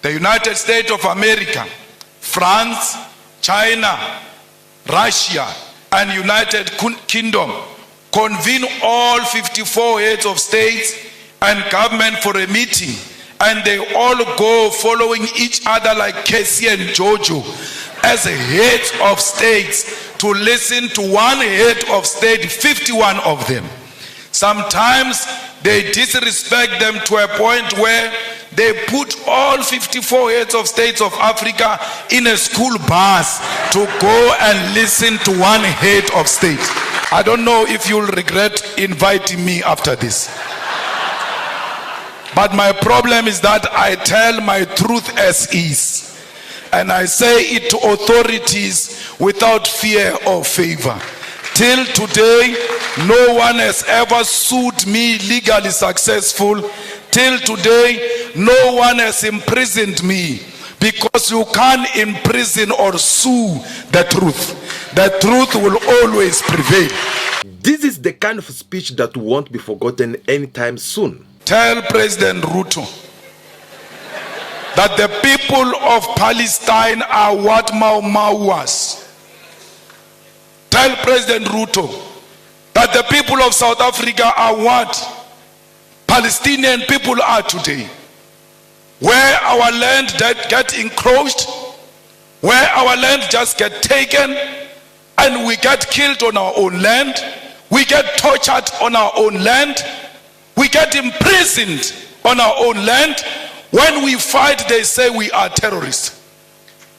the United States of America, France, China, Russia, and United Kingdom convene all 54 heads of states and government for a meeting, and they all go following each other like Casey and Jojo as heads of states to listen to one head of state, 51 of them. Sometimes they disrespect them to a point where they put all 54 heads of states of Africa in a school bus to go and listen to one head of state. I don't know if you'll regret inviting me after this. But my problem is that I tell my truth as is. And I say it to authorities without fear or favor. Till today, no one has ever sued me legally successful. Till today, no one has imprisoned me, because you can't imprison or sue the truth. The truth will always prevail. This is the kind of speech that won't be forgotten anytime soon. Tell President Ruto that the people of Palestine are what Mau Mau was. Tell President Ruto that the people of South Africa are what Palestinian people are today. Where our land get encroached, where our land just get taken, and we get killed on our own land, we get tortured on our own land, we get imprisoned on our own land. When we fight, they say we are terrorists.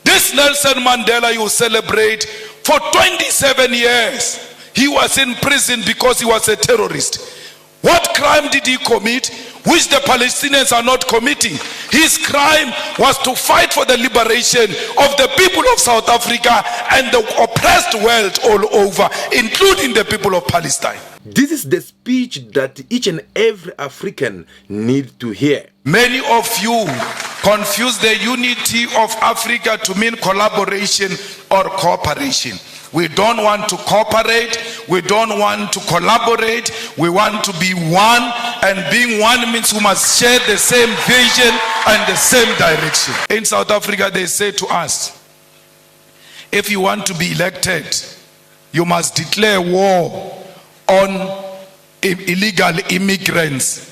This Nelson Mandela you celebrate, for 27 years, he was in prison because he was a terrorist. What crime did he commit, which the Palestinians are not committing? His crime was to fight for the liberation of the people of South Africa and the oppressed world all over, including the people of Palestine. This is the speech that each and every African needs to hear. Many of you confuse the unity of Africa to mean collaboration or cooperation. We don't want to cooperate. We don't want to collaborate. We want to be one, and being one means we must share the same vision and the same direction. In South Africa, they say to us, if you want to be elected, you must declare war on illegal immigrants.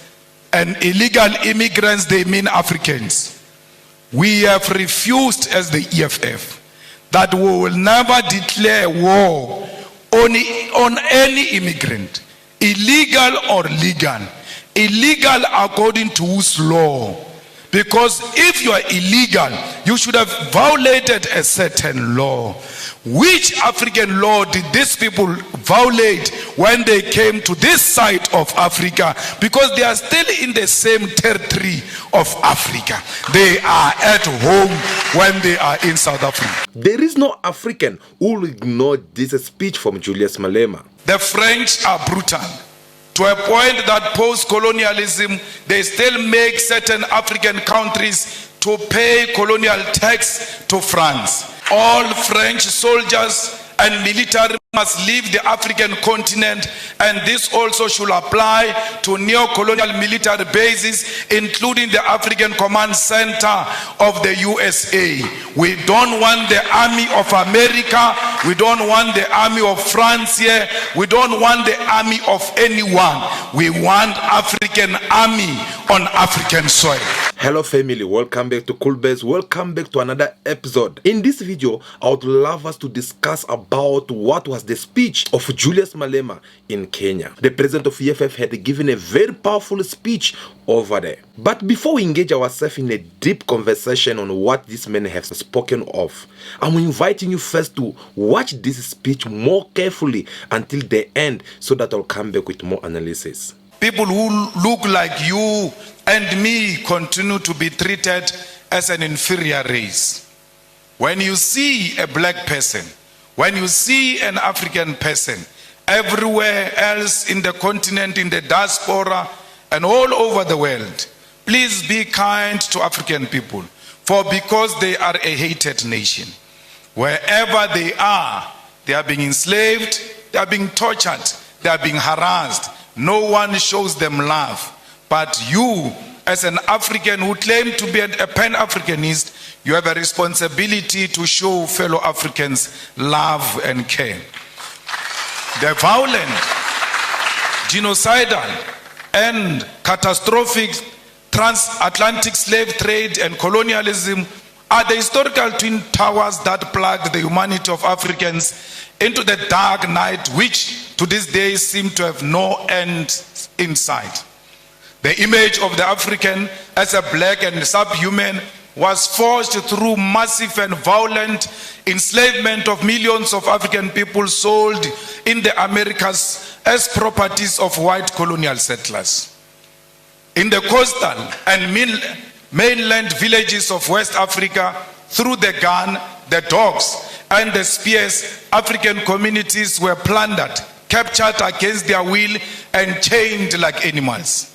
And illegal immigrants, they mean Africans. We have refused as the EFF that we will never declare war on any immigrant, illegal or legal. Illegal according to whose law? Because if you are illegal, you should have violated a certain law. Which African law did these people violate when they came to this side of Africa? Because they are still in the same territory of Africa. They are at home when they are in South Africa. There is no African who will ignore this speech from Julius Malema. The French are brutal, to a point that post-colonialism, they still make certain African countries to pay colonial tax to France. All French soldiers and military must leave the African continent, and this also should apply to neo-colonial military bases, including the African Command Center of the USA. We don't want the army of America. We don't want the army of France here. We don't want the army of anyone. We want African army on African soil. Hello family, welcome back to Coolbase. Welcome back to another episode. In this video, I would love us to discuss about what was the speech of Julius Malema in Kenya. The president of EFF had given a very powerful speech over there. But before we engage ourselves in a deep conversation on what this man has spoken of, I'm inviting you first to watch this speech more carefully until the end, so that I'll come back with more analysis. People who look like you and me continue to be treated as an inferior race. When you see a black person, when you see an African person, everywhere else in the continent, in the diaspora, and all over the world, please be kind to African people, for because they are a hated nation. Wherever they are being enslaved, they are being tortured, they are being harassed. No one shows them love. But you as an African who claim to be a Pan-Africanist, you have a responsibility to show fellow Africans love and care. The violent, genocidal, and catastrophic transatlantic slave trade and colonialism are the historical twin towers that plug the humanity of Africans into the dark night, which to this day seem to have no end in sight. The image of the African as a black and subhuman was forged through massive and violent enslavement of millions of African people sold in the Americas as properties of white colonial settlers. In the coastal and mainland villages of West Africa, through the gun, the dogs, and the spears, African communities were plundered, captured against their will, and chained like animals.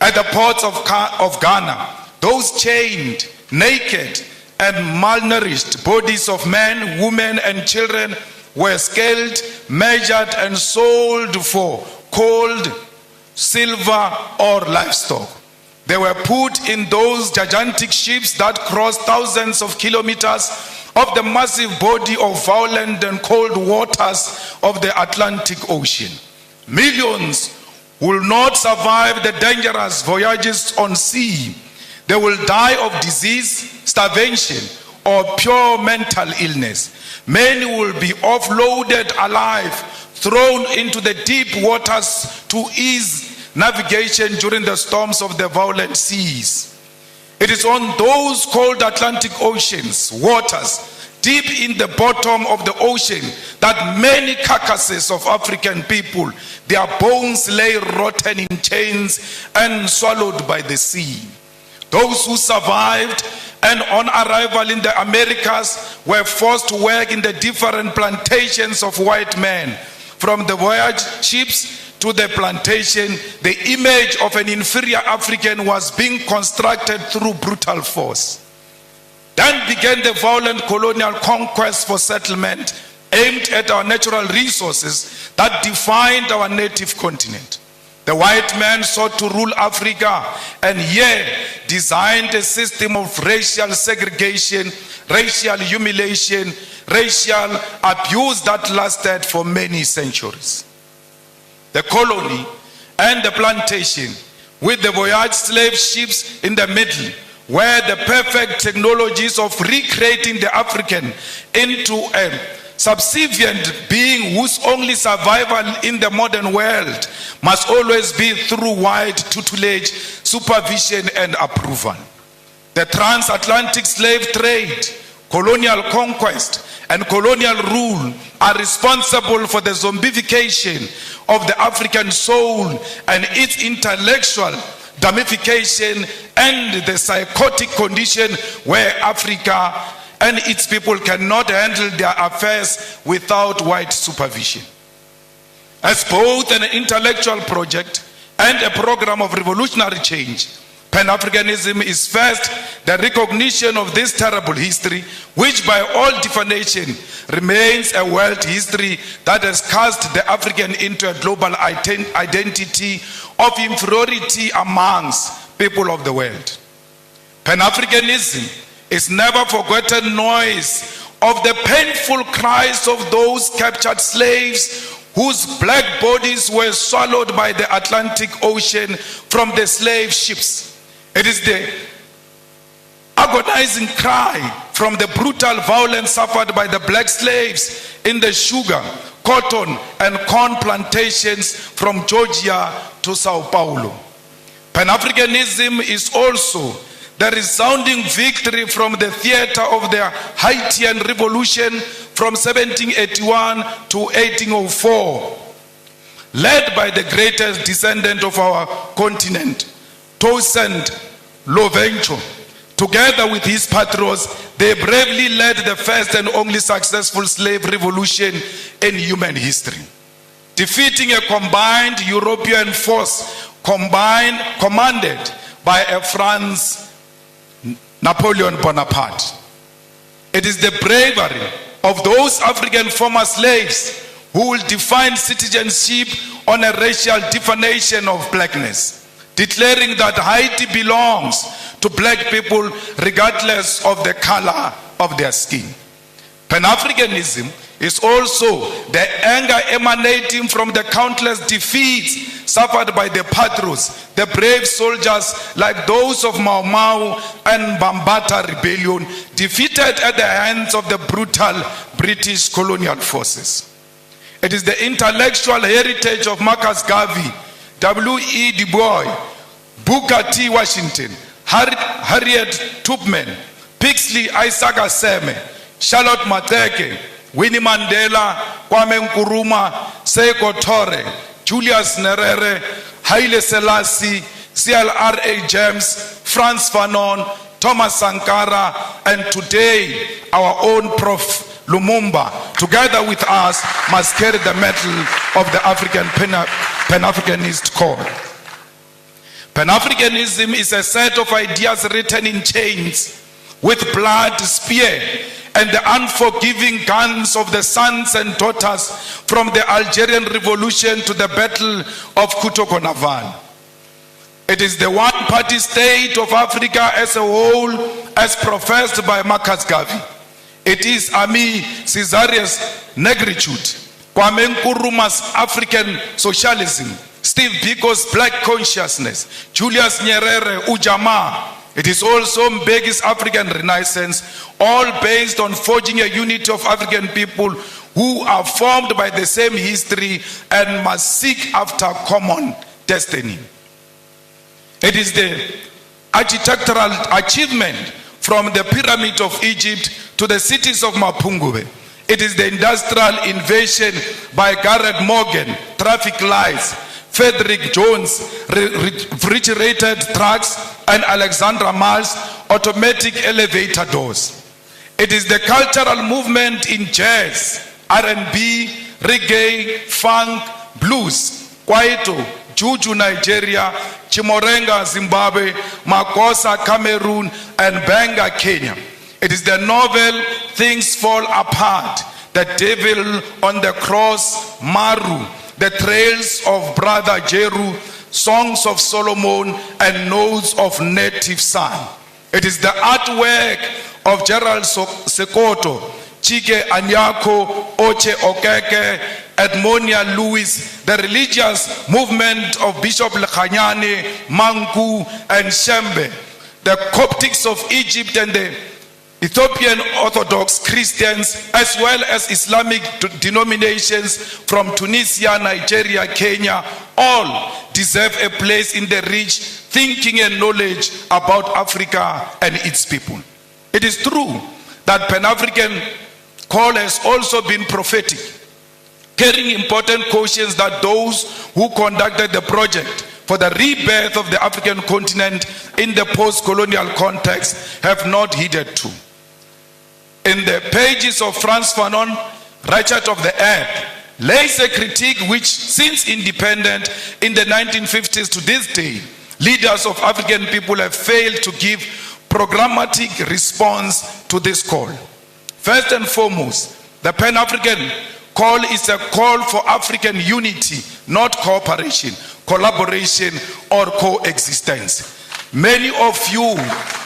At the ports of Ghana, those chained, naked, and malnourished bodies of men, women, and children were scaled, measured, and sold for gold, silver, or livestock. They were put in those gigantic ships that crossed thousands of kilometers of the massive body of violent and cold waters of the Atlantic Ocean. Millions will not survive the dangerous voyages on sea. They will die of disease, starvation, or pure mental illness. Many will be offloaded alive, thrown into the deep waters to ease navigation during the storms of the violent seas. It is on those cold Atlantic Ocean's waters, deep in the bottom of the ocean, that many carcasses of African people, their bones lay rotten in chains and swallowed by the sea. Those who survived and on arrival in the Americas were forced to work in the different plantations of white men. From the voyage ships to the plantation, the image of an inferior African was being constructed through brutal force. Then began the violent colonial conquest for settlement aimed at our natural resources that defined our native continent. The white man sought to rule Africa and here designed a system of racial segregation, racial humiliation, racial abuse that lasted for many centuries. The colony and the plantation, with the voyage slave ships in the middle, were the perfect technologies of recreating the African into a subservient being whose only survival in the modern world must always be through white tutelage, supervision, and approval. The transatlantic slave trade, colonial conquest, and colonial rule are responsible for the zombification of the African soul and its intellectual damnification and the psychotic condition where Africa and its people cannot handle their affairs without white supervision. As both an intellectual project and a program of revolutionary change, Pan-Africanism is first the recognition of this terrible history, which by all definition remains a world history that has cast the African into a global identity of inferiority amongst people of the world. Pan-Africanism is never forgotten noise of the painful cries of those captured slaves whose black bodies were swallowed by the Atlantic Ocean from the slave ships. It is the agonizing cry from the brutal violence suffered by the black slaves in the sugar, cotton, and corn plantations from Georgia to Sao Paulo. Pan-Africanism is also the resounding victory from the theater of the Haitian Revolution from 1781 to 1804, led by the greatest descendant of our continent, Toussaint Louverture. Together with his patrons, they bravely led the first and only successful slave revolution in human history, defeating a combined European force commanded by a France Napoleon Bonaparte. It is the bravery of those African former slaves who will define citizenship on a racial definition of blackness. declaring that Haiti belongs to black people regardless of the color of their skin. Pan-Africanism is also the anger emanating from the countless defeats suffered by the patriots, the brave soldiers like those of Mau Mau and Bambata rebellion, defeated at the hands of the brutal British colonial forces. It is the intellectual heritage of Marcus Garvey, W.E. Du Bois, Booker T. Washington, Harriet Tubman, Pixley Isaac Aseme, Charlotte Mateke, Winnie Mandela, Kwame Nkrumah, Seiko Tore, Julius Nyerere, Haile Selassie, CLR.A. James, Frantz Fanon, Thomas Sankara, and today our own Prof. Lumumba, together with us, must carry the mantle of the African Pan-Africanist cause. Pan-Africanism is a set of ideas written in chains with blood, spear, and the unforgiving guns of the sons and daughters from the Algerian Revolution to the Battle of Kutoko-Navan. It is the one-party state of Africa as a whole, as professed by Marcus Garvey. It is Ami Caesarius' negritude, Kwame Nkrumah's African socialism, Steve Biko's black consciousness, Julius Nyerere, Ujamaa. It is also Mbeki's African Renaissance, all based on forging a unity of African people who are formed by the same history and must seek after common destiny. It is the architectural achievement from the pyramid of Egypt to the cities of Mapungubwe. It is the industrial invasion by Garrett Morgan, traffic lights, Frederick Jones, refrigerated trucks, and Alexandra Miles, automatic elevator doors. It is the cultural movement in jazz, R&B, reggae, funk, blues, kwaito, juju Nigeria, Chimorenga Zimbabwe, Makosa Cameroon, and Benga Kenya. It is the novel Things Fall Apart, The Devil on the Cross, Maru, The Trails of Brother Jeru, Songs of Solomon, and Notes of Native Son. It is the artwork of Gerald Sekoto, Chike Anyako, Oche Okeke, Edmonia Lewis, the religious movement of Bishop Lekhanyane, Mangu, and Shembe, the Coptics of Egypt and the Ethiopian Orthodox Christians, as well as Islamic denominations from Tunisia, Nigeria, Kenya, all deserve a place in the rich thinking and knowledge about Africa and its people. It is true that Pan-African call has also been prophetic, carrying important cautions that those who conducted the project for the rebirth of the African continent in the post-colonial context have not heeded to. In the pages of Frantz Fanon, Ratchet of the Earth, lays a critique which, since independent in the 1950s to this day, leaders of African people have failed to give programmatic response to this call. First and foremost, the Pan-African call is a call for African unity, not cooperation, collaboration, or coexistence. Many of you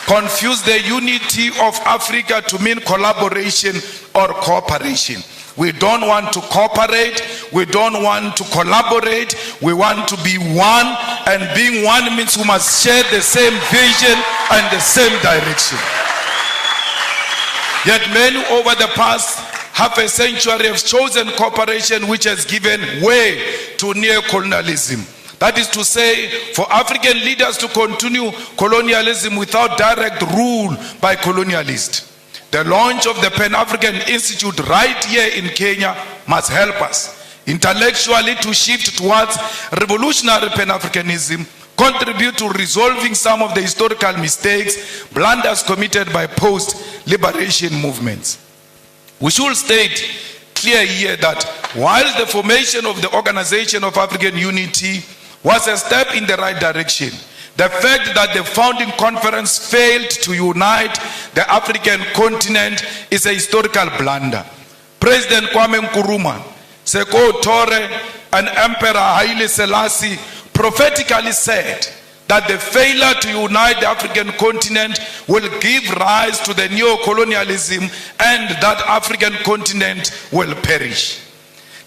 confuse the unity of Africa to mean collaboration or cooperation. We don't want to cooperate, we don't want to collaborate, we want to be one, and being one means we must share the same vision and the same direction. Yet many over the past half a century have chosen cooperation which has given way to neo-colonialism. That is to say, for African leaders to continue colonialism without direct rule by colonialists. The launch of the Pan-African Institute right here in Kenya must help us intellectually to shift towards revolutionary Pan-Africanism, contribute to resolving some of the historical mistakes, blunders committed by post-liberation movements. We should state clear here that while the formation of the Organization of African Unity was a step in the right direction, the fact that the founding conference failed to unite the African continent is a historical blunder. President Kwame Nkrumah, Sekou Toure, and Emperor Haile Selassie prophetically said that the failure to unite the African continent will give rise to the neo-colonialism and that African continent will perish.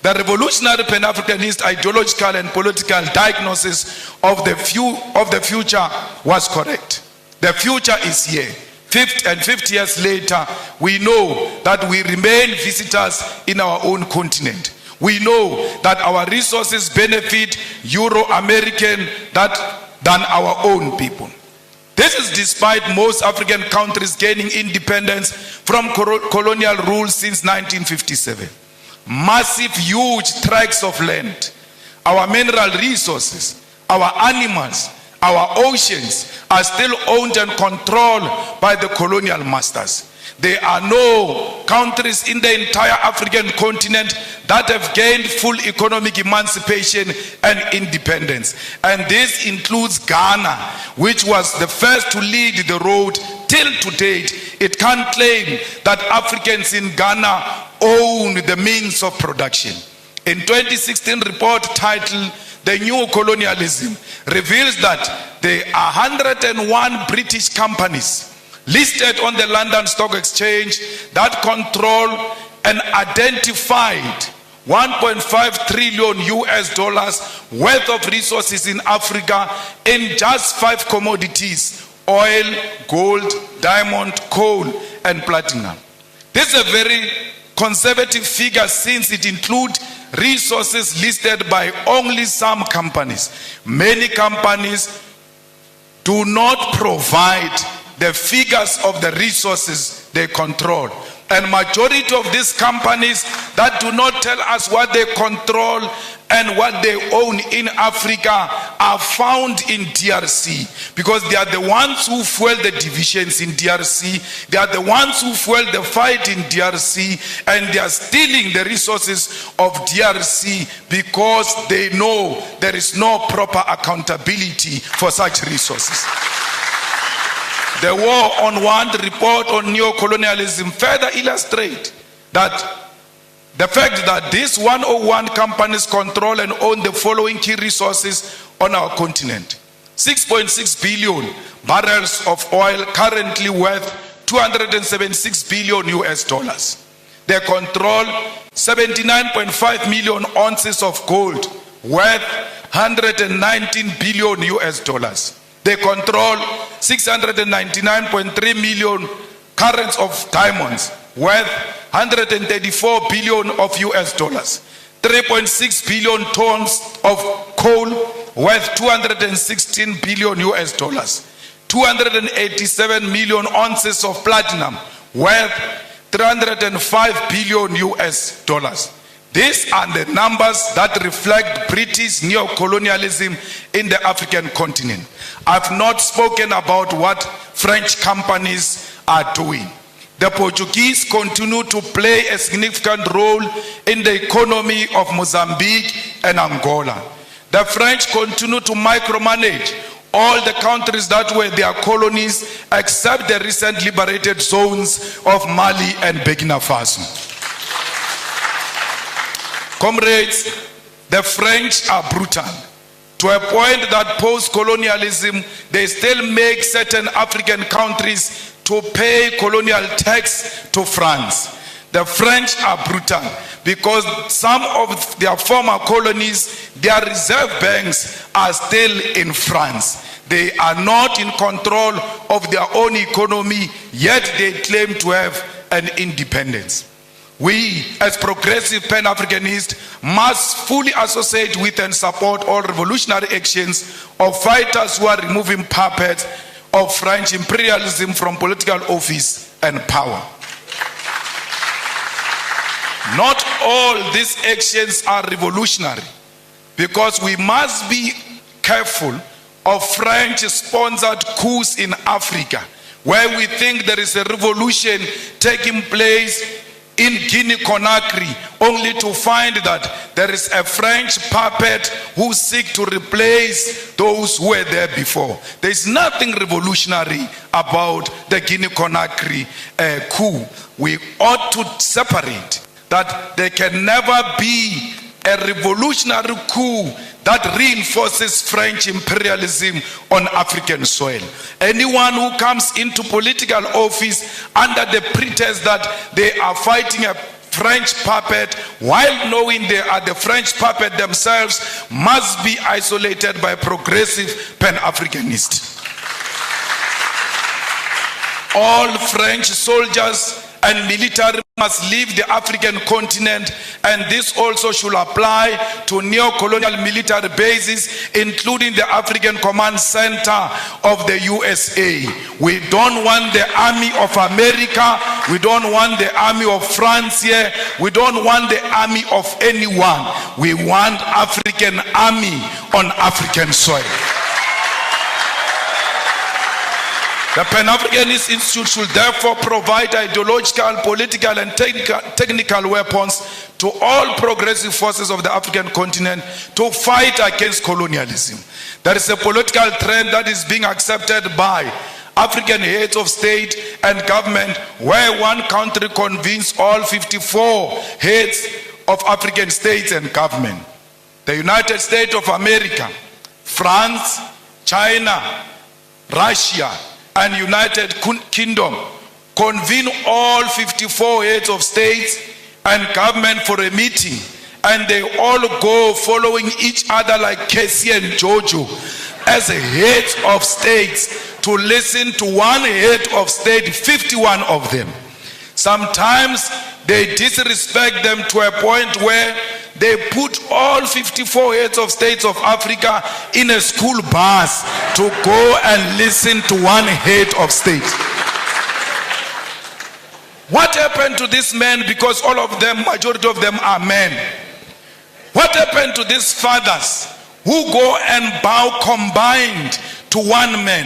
The revolutionary Pan-Africanist ideological and political diagnosis of the future was correct. The future is here. 50 years later, we know that we remain visitors in our own continent. We know that our resources benefit Euro-American than our own people. This is despite most African countries gaining independence from colonial rule since 1957. Massive, huge tracts of land, our mineral resources, our animals, our oceans are still owned and controlled by the colonial masters. There are no countries in the entire African continent that have gained full economic emancipation and independence. And this includes Ghana, which was the first to lead the road. Till to date, it can't claim that Africans in Ghana own the means of production. In 2016 report titled The New Colonialism reveals that there are 101 British companies listed on the London Stock Exchange that control an identified 1.5 trillion US dollars worth of resources in Africa in just 5 commodities: oil, gold, diamond, coal, and platinum. This is a very conservative figure since it includes resources listed by only some companies. Many companies do not provide the figures of the resources they control. And majority of these companies that do not tell us what they control and what they own in Africa are found in DRC, because they are the ones who fuel the divisions in DRC. They are the ones who fuel the fight in DRC, and they are stealing the resources of DRC because they know there is no proper accountability for such resources. The War on Want report on neo-colonialism further illustrates that the fact that these 101 companies control and own the following key resources on our continent: 6.6 billion barrels of oil, currently worth 276 billion US dollars. They control 79.5 million ounces of gold, worth 119 billion US dollars. They control 699.3 million carats of diamonds, worth 134 billion of US dollars. 3.6 billion tons of coal, worth 216 billion US dollars. 287 million ounces of platinum, worth 305 billion US dollars. These are the numbers that reflect British neo-colonialism in the African continent. I've not spoken about what French companies are doing. The Portuguese continue to play a significant role in the economy of Mozambique and Angola. The French continue to micromanage all the countries that were their colonies, except the recent liberated zones of Mali and Burkina Faso. Comrades, the French are brutal to a point that post-colonialism, they still make certain African countries to pay colonial tax to France. The French are brutal because some of their former colonies, their reserve banks are still in France. They are not in control of their own economy, yet they claim to have an independence. We, as progressive Pan-Africanists, must fully associate with and support all revolutionary actions of fighters who are removing puppets of French imperialism from political office and power. Not all these actions are revolutionary, because we must be careful of French-sponsored coups in Africa, where we think there is a revolution taking place in Guinea-Conakry, only to find that there is a French puppet who seeks to replace those who were there before. There is nothing revolutionary about the Guinea-Conakry coup. We ought to separate that there can never be a revolutionary coup that reinforces French imperialism on African soil. Anyone who comes into political office under the pretense that they are fighting a French puppet while knowing they are the French puppet themselves must be isolated by progressive Pan-Africanists. All French soldiers and military must leave the African continent, and this also should apply to neo-colonial military bases, including the African Command Center of the USA. We don't want the army of America. We don't want the army of France here. We don't want the army of anyone. We want African army on African soil. The Pan-Africanist Institute should therefore provide ideological, political, and technical weapons to all progressive forces of the African continent to fight against colonialism. There is a political trend that is being accepted by African heads of state and government, where one country convenes all 54 heads of African states and government. The United States of America, France, China, Russia, and United Kingdom convene all 54 heads of states and government for a meeting, and they all go following each other like Casey and Jojo as heads of states to listen to one head of state, 51 of them. Sometimes they disrespect them to a point where they put all 54 heads of states of Africa in a school bus to go and listen to one head of state. What happened to these men? Because all of them, majority of them are men. What happened to these fathers who go and bow combined to one man?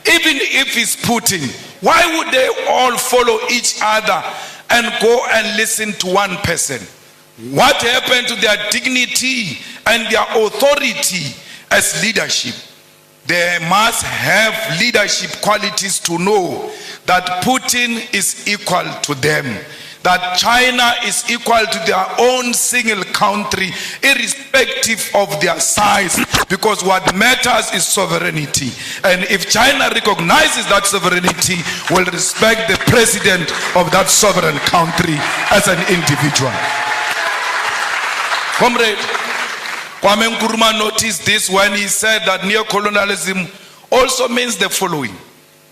Even if it's Putin, why would they all follow each other and go and listen to one person? What happened to their dignity and their authority as leadership? They must have leadership qualities to know that Putin is equal to them, that China is equal to their own single country, irrespective of their size, because what matters is sovereignty. And if China recognizes that sovereignty, will respect the president of that sovereign country as an individual. Comrade Kwame Nkrumah noticed this when he said that neocolonialism also means the following: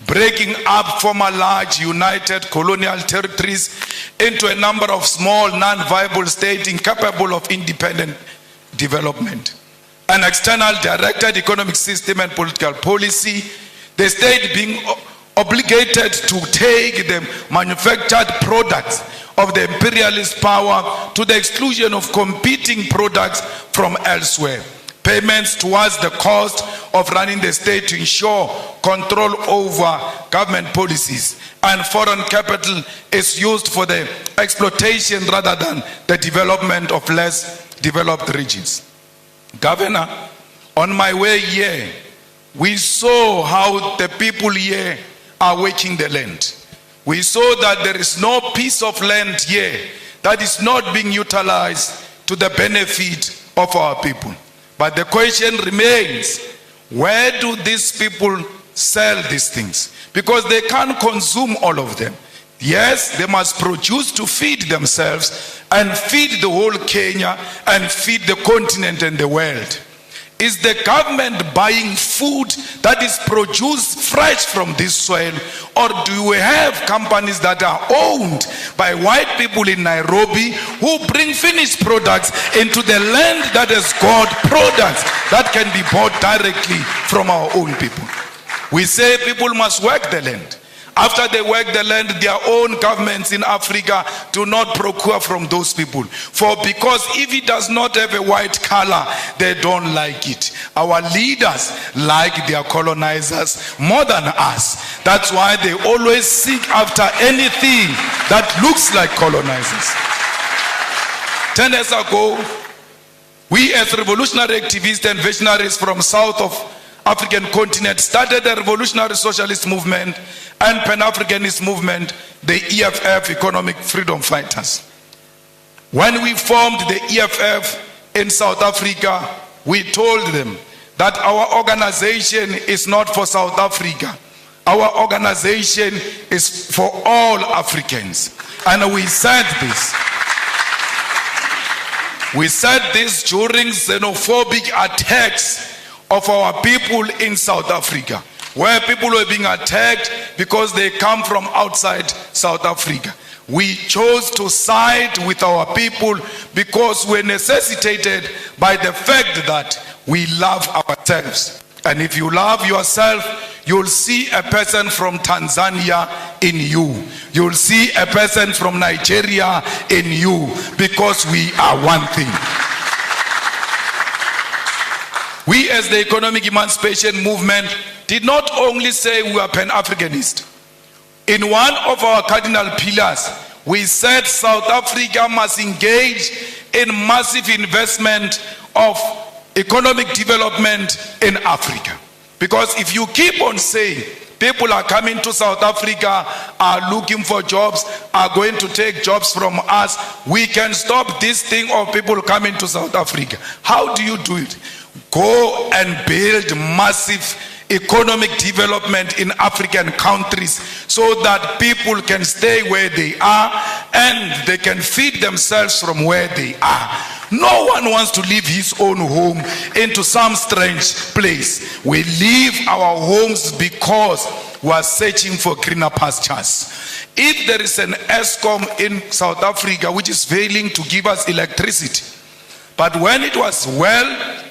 breaking up former large united colonial territories into a number of small non-viable states incapable of independent development, an external directed economic system and political policy, the state being obligated to take the manufactured products of the imperialist power to the exclusion of competing products from elsewhere, payments towards the cost of running the state to ensure control over government policies, and foreign capital is used for the exploitation rather than the development of less developed regions. Governor, on my way here, we saw how the people here are working the land. We saw that there is no piece of land here that is not being utilized to the benefit of our people. But the question remains, where do these people sell these things? Because they can't consume all of them. Yes, they must produce to feed themselves and feed the whole Kenya and feed the continent and the world. Is the government buying food that is produced fresh from this soil, or do we have companies that are owned by white people in Nairobi who bring finished products into the land that has got products that can be bought directly from our own people? We say people must work the land. After they work the land, their own governments in Africa do not procure from those people. Because if it does not have a white color, they don't like it. Our leaders like their colonizers more than us. That's why they always seek after anything that looks like colonizers. 10 years ago, we as revolutionary activists and visionaries from south of African continent started the revolutionary socialist movement and Pan-Africanist movement, the EFF, Economic Freedom Fighters. When we formed the EFF in South Africa, we told them that our organization is not for South Africa. Our organization is for all Africans. And we said this. We said this during xenophobic attacks of our people in South Africa, where people were being attacked because they come from outside South Africa. We chose to side with our people because we're necessitated by the fact that we love ourselves. And if you love yourself, you'll see a person from Tanzania in you. You'll see a person from Nigeria in you, because we are one thing. We as the Economic Emancipation Movement did not only say we are Pan-Africanist. In one of our cardinal pillars, we said South Africa must engage in massive investment of economic development in Africa. Because if you keep on saying people are coming to South Africa, are looking for jobs, are going to take jobs from us, we can stop this thing of people coming to South Africa. How do you do it? Go and build massive economic development in African countries so that people can stay where they are and they can feed themselves from where they are. No one wants to leave his own home into some strange place. We leave our homes because we are searching for greener pastures. If there is an ESCOM in South Africa which is failing to give us electricity, but when it was well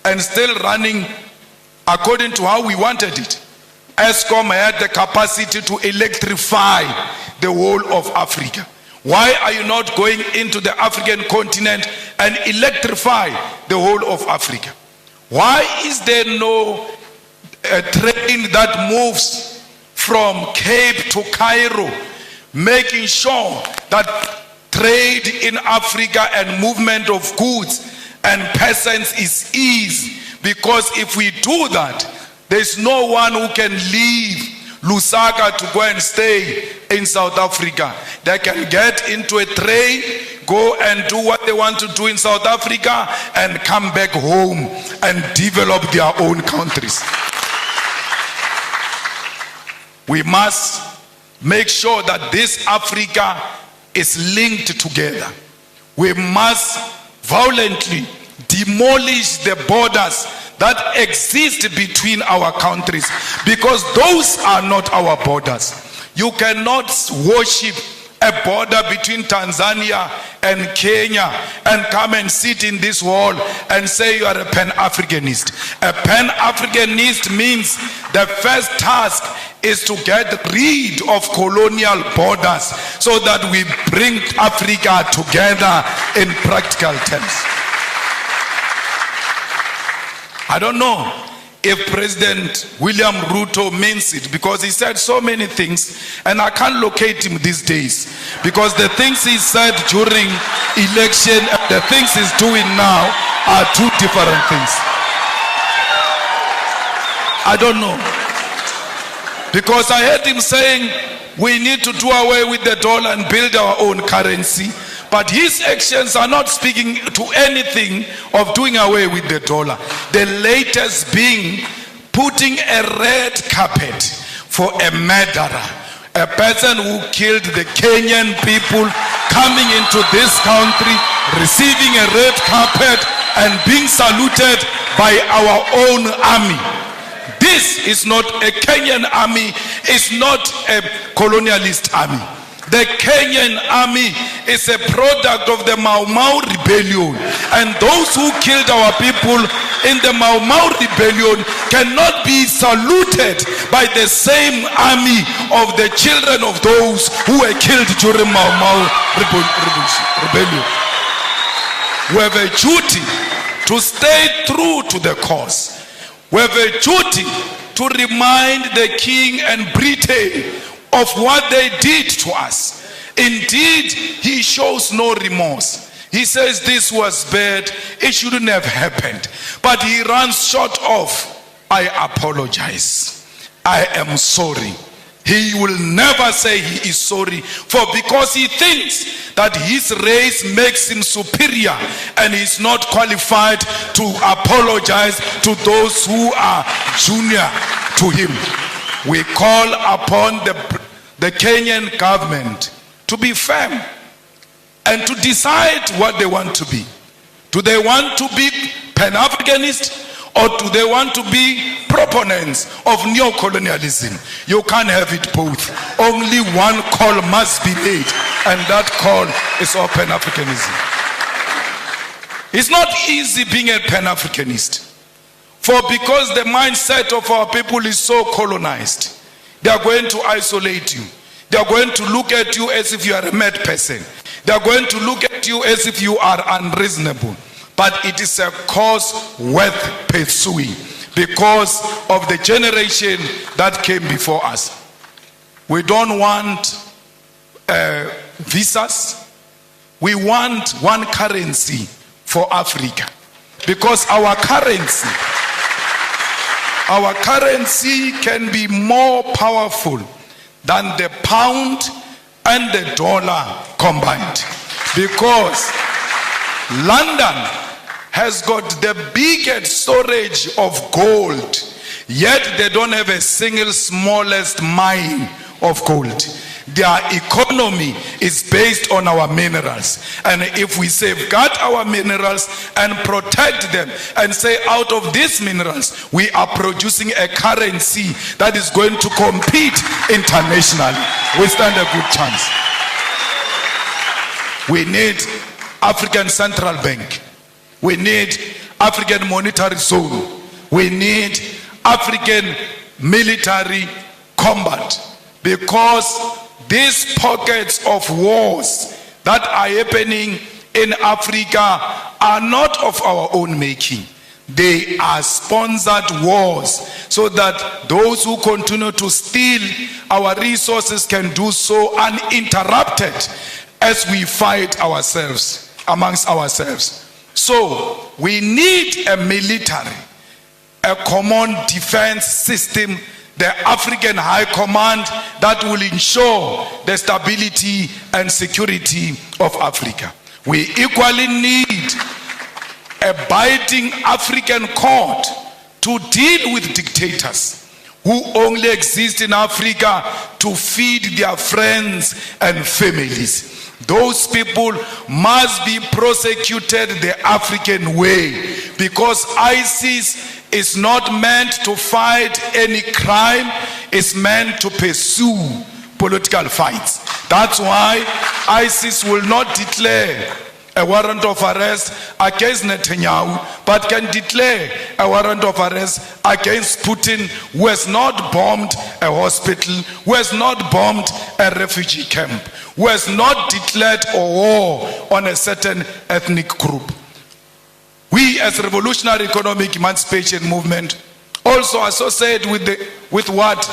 and still running according to how we wanted it, ESCOM had the capacity to electrify the whole of Africa. Why are you not going into the African continent and electrify the whole of Africa? Why is there no train that moves from Cape to Cairo, making sure that trade in Africa and movement of goods and persons is easy? Because if we do that, there's no one who can leave Lusaka to go and stay in South Africa. They can get into a train, go and do what they want to do in South Africa, and come back home and develop their own countries. We must make sure that this Africa is linked together. We must violently demolish the borders that exist between our countries, because those are not our borders. You cannot worship a border between Tanzania and Kenya and come and sit in this hall and say you are a Pan-Africanist. A Pan-Africanist means the first task is to get rid of colonial borders so that we bring Africa together in practical terms. I don't know if President William Ruto means it, because he said so many things and I can't locate him these days, because the things he said during election and the things he's doing now are two different things. I don't know, because I heard him saying we need to do away with the dollar and build our own currency. But his actions are not speaking to anything of doing away with the dollar. The latest being putting a red carpet for a murderer, a person who killed the Kenyan people, coming into this country, receiving a red carpet and being saluted by our own army. This is not a Kenyan army, it's not a colonialist army. The Kenyan army is a product of the Mau Mau rebellion, and those who killed our people in the Mau Mau rebellion cannot be saluted by the same army of the children of those who were killed during Mau Mau rebellion. We have a duty to stay true to the cause. We have a duty to remind the king and Britain of what they did to us. Indeed, he shows no remorse. He says this was bad, it shouldn't have happened. But he runs short of, I apologize, I am sorry. He will never say he is sorry, for because he thinks that his race makes him superior and he's not qualified to apologize to those who are junior to him. We call upon the Kenyan government to be firm and to decide what they want to be. Do they want to be Pan-Africanist, or do they want to be proponents of neo-colonialism? You can't have it both. Only one call must be made, and that call is of Pan-Africanism. It's not easy being a Pan-Africanist, for because the mindset of our people is so colonized, they are going to isolate you. They are going to look at you as if you are a mad person. They are going to look at you as if you are unreasonable. But it is a cause worth pursuing because of the generation that came before us. We don't want visas. We want one currency for Africa, because our currency can be more powerful than the pound and the dollar combined, because London has got the biggest storage of gold, yet they don't have a single smallest mine of gold. Their economy is based on our minerals, and if we safeguard our minerals and protect them and say out of these minerals we are producing a currency that is going to compete internationally, we stand a good chance. We need African Central Bank. We need African Monetary Zone. We need African military combat, because these pockets of wars that are happening in Africa are not of our own making. They are sponsored wars, so that those who continue to steal our resources can do so uninterrupted as we fight ourselves, amongst ourselves. So we need a military, a common defense system, the African High Command that will ensure the stability and security of Africa. We equally need a biting African court to deal with dictators who only exist in Africa to feed their friends and families. Those people must be prosecuted the African way, because ISIS is not meant to fight any crime, it's meant to pursue political fights. That's why ISIS will not declare a warrant of arrest against Netanyahu, but can declare a warrant of arrest against Putin, who has not bombed a hospital, who has not bombed a refugee camp, who has not declared a war on a certain ethnic group. We as Revolutionary Economic Emancipation Movement also associate with what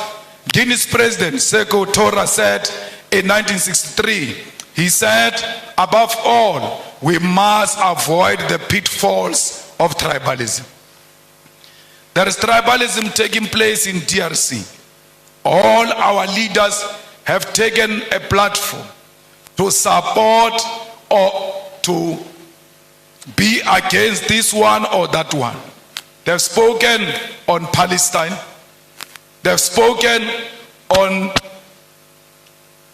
Guinea's President Sekou Touré said in 1963. He said, above all, we must avoid the pitfalls of tribalism. There is tribalism taking place in DRC. All our leaders have taken a platform to support or to be against this one or that one. They've spoken on Palestine. They've spoken on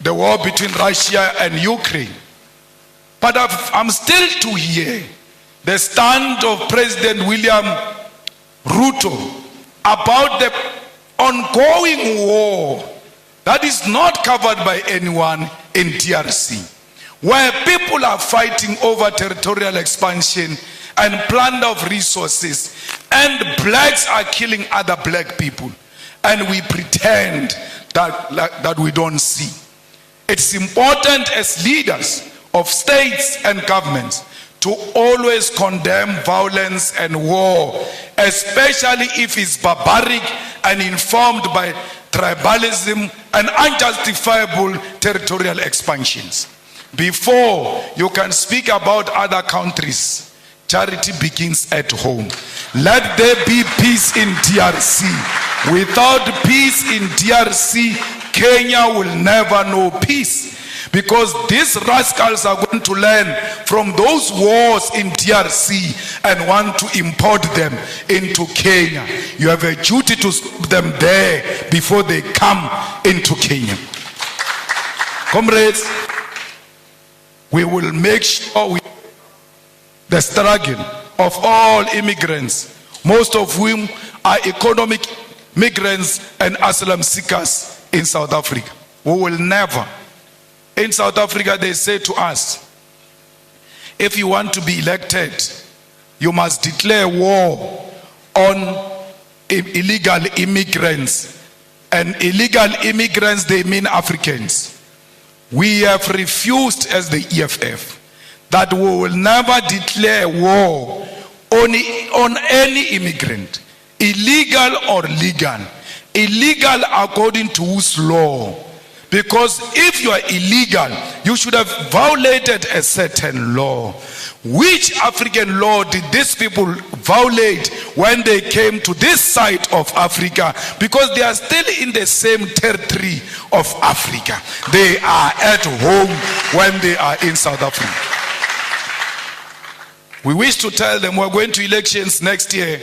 the war between Russia and Ukraine. But I'm still to hear the stand of President William Ruto about the ongoing war that is not covered by anyone in DRC, where people are fighting over territorial expansion and plunder of resources, and blacks are killing other black people, and we pretend that we don't see. It's important as leaders of states and governments to always condemn violence and war, especially if it's barbaric and informed by tribalism and unjustifiable territorial expansions. Before you can speak about other countries, charity begins at home. Let there be peace in DRC. Without peace in DRC, Kenya will never know peace. Because these rascals are going to learn from those wars in DRC and want to import them into Kenya. You have a duty to stop them there before they come into Kenya. Comrades, we will make sure the struggle of all immigrants, most of whom are economic migrants and asylum seekers in South Africa. We will never. In South Africa, they say to us, if you want to be elected, you must declare war on illegal immigrants. And illegal immigrants, they mean Africans. We have refused as the EFF that we will never declare war on any immigrant, illegal or legal. Illegal according to whose law? Because if you are illegal, you should have violated a certain law. Which African law did these people violate when they came to this side of Africa? Because they are still in the same territory of Africa. They are at home when they are in South Africa. We wish to tell them we're going to elections next year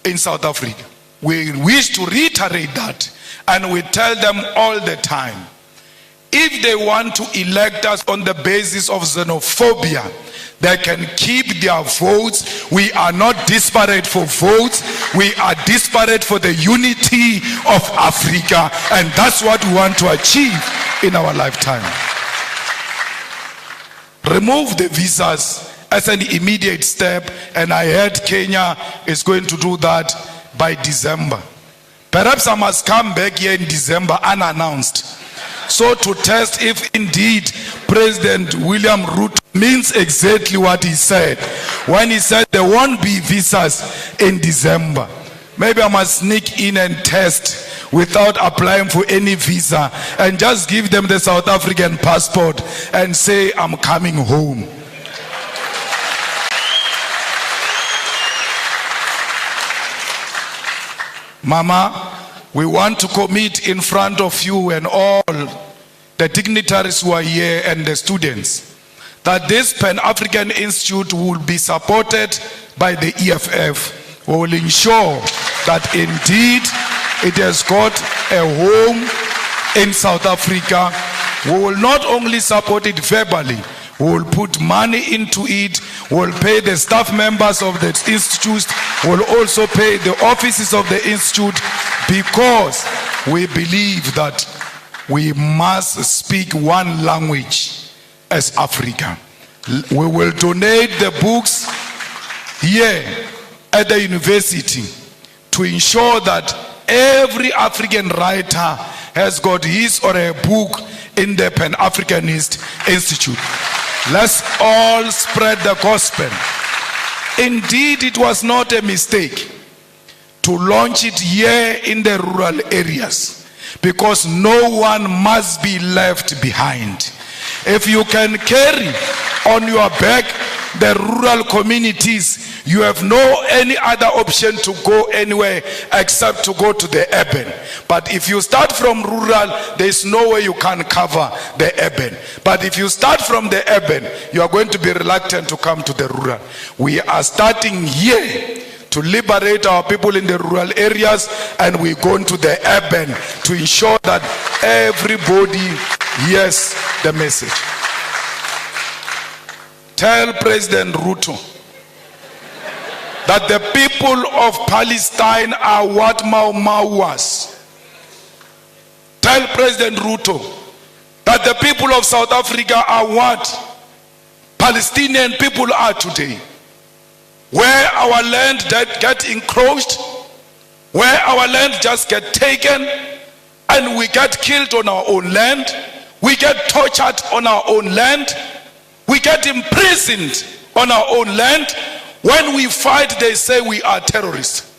in South Africa. We wish to reiterate that. And we tell them all the time, if they want to elect us on the basis of xenophobia, they can keep their votes. We are not disparate for votes. We are disparate for the unity of Africa. And that's what we want to achieve in our lifetime. Remove the visas as an immediate step. And I heard Kenya is going to do that by December. Perhaps I must come back here in December unannounced. So to test if indeed President William Ruto means exactly what he said when he said there won't be visas in December. Maybe I must sneak in and test without applying for any visa and just give them the South African passport and say I'm coming home. Mama, we want to commit in front of you and all the dignitaries who are here and the students that this Pan-African Institute will be supported by the EFF. We will ensure that indeed it has got a home in South Africa. We will not only support it verbally, we will put money into it. We will pay the staff members of the institute. We will also pay the offices of the institute, because we believe that we must speak one language as Africa. We will donate the books here at the university to ensure that every African writer has got his or her book in the Pan-Africanist Institute. Let's all spread the gospel. Indeed, it was not a mistake to launch it here in the rural areas, because no one must be left behind. If you can carry on your back the rural communities, you have no any other option to go anywhere except to go to the urban. But if you start from rural, there is no way you can cover the urban. But if you start from the urban, you are going to be reluctant to come to the rural. We are starting here to liberate our people in the rural areas, and we're going to the urban to ensure that everybody hears the message. Tell President Ruto that the people of Palestine are what Mau Mau was. Tell President Ruto that the people of South Africa are what Palestinian people are today. Where our land that get encroached, where our land just get taken, and we get killed on our own land, we get tortured on our own land, we get imprisoned on our own land. When we fight, they say we are terrorists.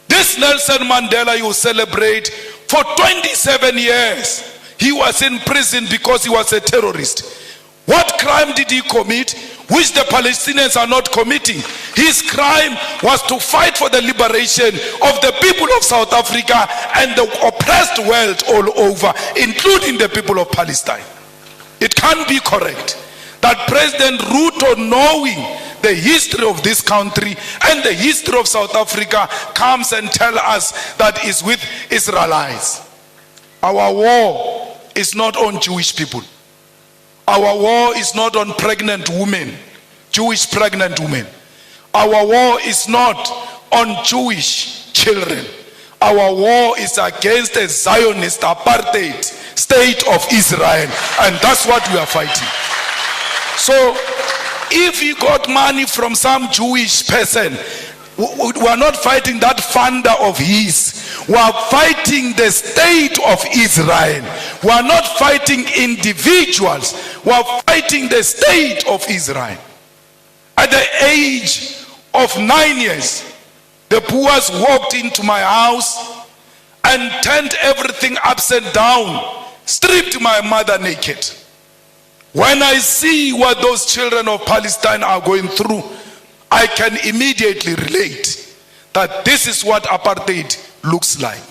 This Nelson Mandela you celebrate, for 27 years, he was in prison because he was a terrorist. What crime did he commit, which the Palestinians are not committing? His crime was to fight for the liberation of the people of South Africa and the oppressed world all over, including the people of Palestine. It can't be correct that President Ruto, knowing the history of this country and the history of South Africa, comes and tells us that it's with Israelites. Our war is not on Jewish people. Our war is not on pregnant women, Jewish pregnant women. Our war is not on Jewish children. Our war is against a Zionist apartheid state of Israel, and that's what we are fighting. So if he got money from some Jewish person, we are not fighting that funder of his. We are fighting the state of Israel. We are not fighting individuals. We are fighting the state of Israel. At the age of 9 years, the Boers walked into my house and turned everything upside down, stripped my mother naked. When I see what those children of Palestine are going through, I can immediately relate that this is what apartheid looks like.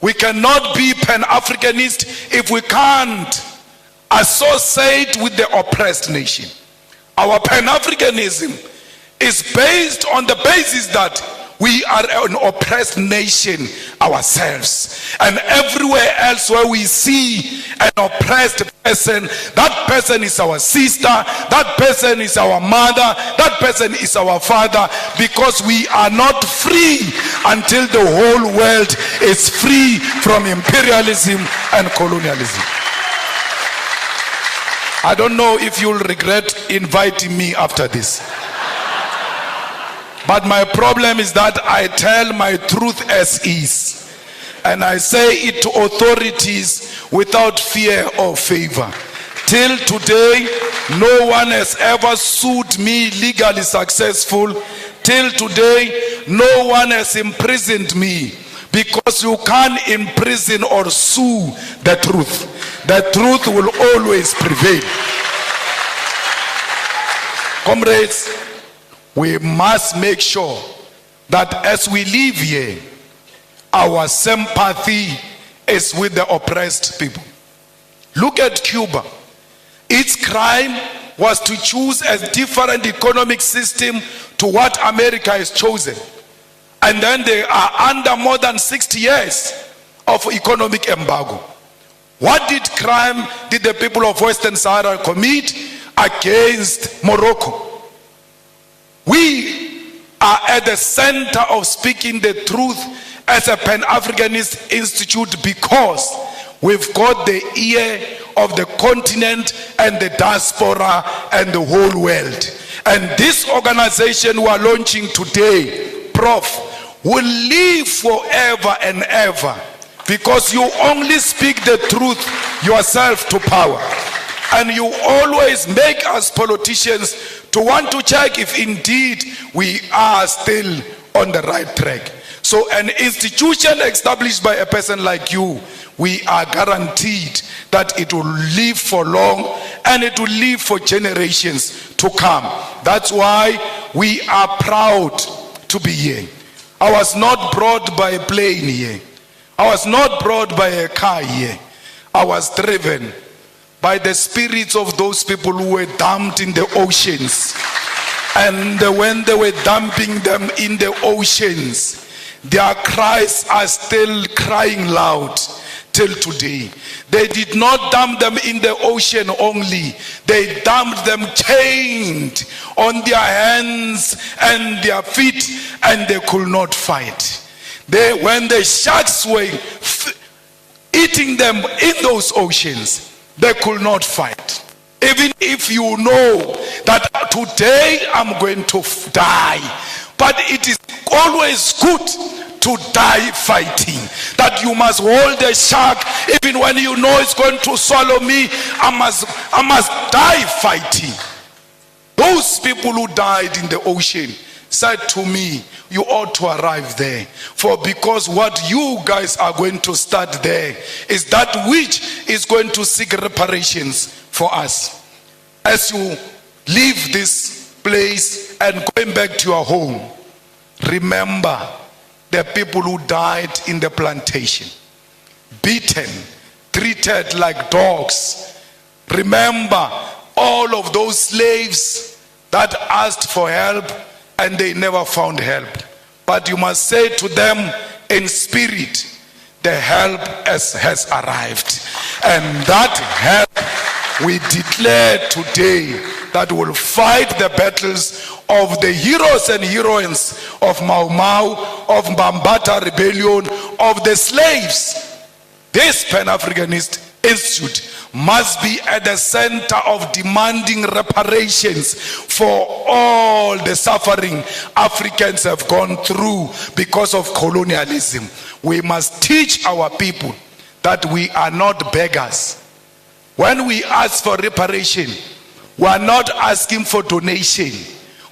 We cannot be Pan-Africanist if we can't associate with the oppressed nation. Our Pan-Africanism is based on the basis that we are an oppressed nation ourselves, and everywhere else where we see an oppressed person, that person is our sister, that person is our mother, that person is our father, because we are not free until the whole world is free from imperialism and colonialism. I don't know if you'll regret inviting me after this. But my problem is that I tell my truth as is, and I say it to authorities without fear or favor. Till today, no one has ever sued me legally successful. Till today, no one has imprisoned me, because you can't imprison or sue the truth. The truth will always prevail. Comrades, we must make sure that as we live here, our sympathy is with the oppressed people. Look at Cuba. Its crime was to choose a different economic system to what America has chosen. And then they are under more than 60 years of economic embargo. What crime did the people of Western Sahara commit against Morocco? We are at the center of speaking the truth as a Pan-Africanist institute, because we've got the ear of the continent and the diaspora and the whole world. And this organization we are launching today, Prof, will live forever and ever, because you only speak the truth yourself to power. And you always make us politicians to want to check if indeed we are still on the right track. So an institution established by a person like you, we are guaranteed that it will live for long and it will live for generations to come. That's why we are proud to be here. I was not brought by a plane here. I was not brought by a car here. I was driven by the spirits of those people who were dumped in the oceans. And when they were dumping them in the oceans, their cries are still crying loud till today. They did not dump them in the ocean only. They dumped them chained on their hands and their feet, and they could not fight. When the sharks were eating them in those oceans, they could not fight. Even if you know that today I'm going to die, but it is always good to die fighting. That you must hold the shark even when you know it's going to swallow me. I must die fighting. Those people who died in the ocean said to me, you ought to arrive there, for because what you guys are going to start there is that which is going to seek reparations for us. as you leave this place and going back to your home, remember the people who died in the plantation, beaten, treated like dogs. Remember all of those slaves that asked for help and they never found help. But you must say to them in spirit, the help has arrived. And that help we declare today, that will fight the battles of the heroes and heroines of Mau Mau, of Mbambata rebellion, of the slaves. This Pan-Africanist Institute must be at the center of demanding reparations for all the suffering Africans have gone through because of colonialism. We must teach our people that we are not beggars. When we ask for reparation, we are not asking for donation.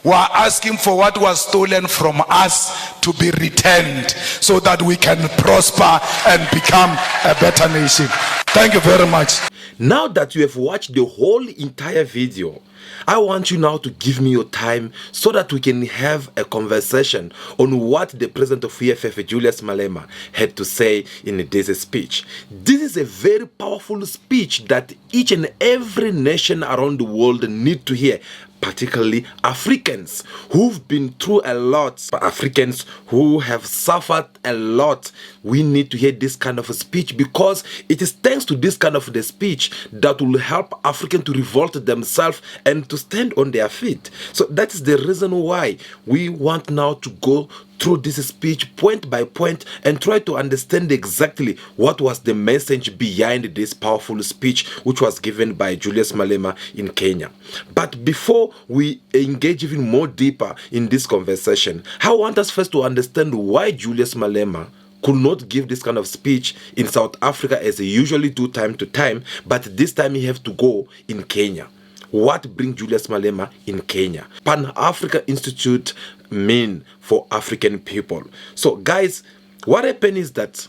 We are asking for what was stolen from us to be returned so that we can prosper and become a better nation. Thank you very much. Now that you have watched the whole entire video, I want you now to give me your time so that we can have a conversation on what the president of EFF, Julius Malema, had to say in this speech. This is a very powerful speech that each and every nation around the world need to hear, particularly Africans who've been through a lot, Africans who have suffered a lot. We need to hear this kind of a speech, because it is thanks to this kind of the speech that will help Africans to revolt themselves and to stand on their feet. So that is the reason why we want now to go through this speech point by point and try to understand exactly what was the message behind this powerful speech which was given by Julius Malema in Kenya. But before we engage even more deeper in this conversation, I want us first to understand why Julius Malema could not give this kind of speech in South Africa as they usually do time to time, but this time he have to go in Kenya. What brings Julius Malema in Kenya? Pan-Africa Institute mean for African people. So guys, what happened is that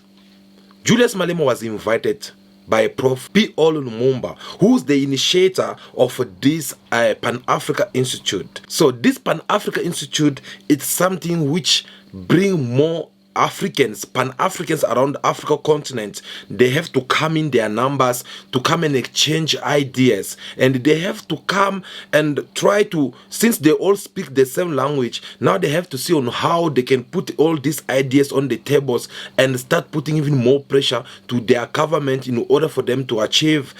Julius Malema was invited by Prof. P.O. Lumumba, who's the initiator of this Pan-Africa Institute. So this Pan-Africa Institute is something which bring more Africans, Pan-Africans around the Africa continent. They have to come in their numbers to come and exchange ideas, and they have to come and try to, since they all speak the same language, now they have to see on how they can put all these ideas on the tables and start putting even more pressure to their government in order for them to achieve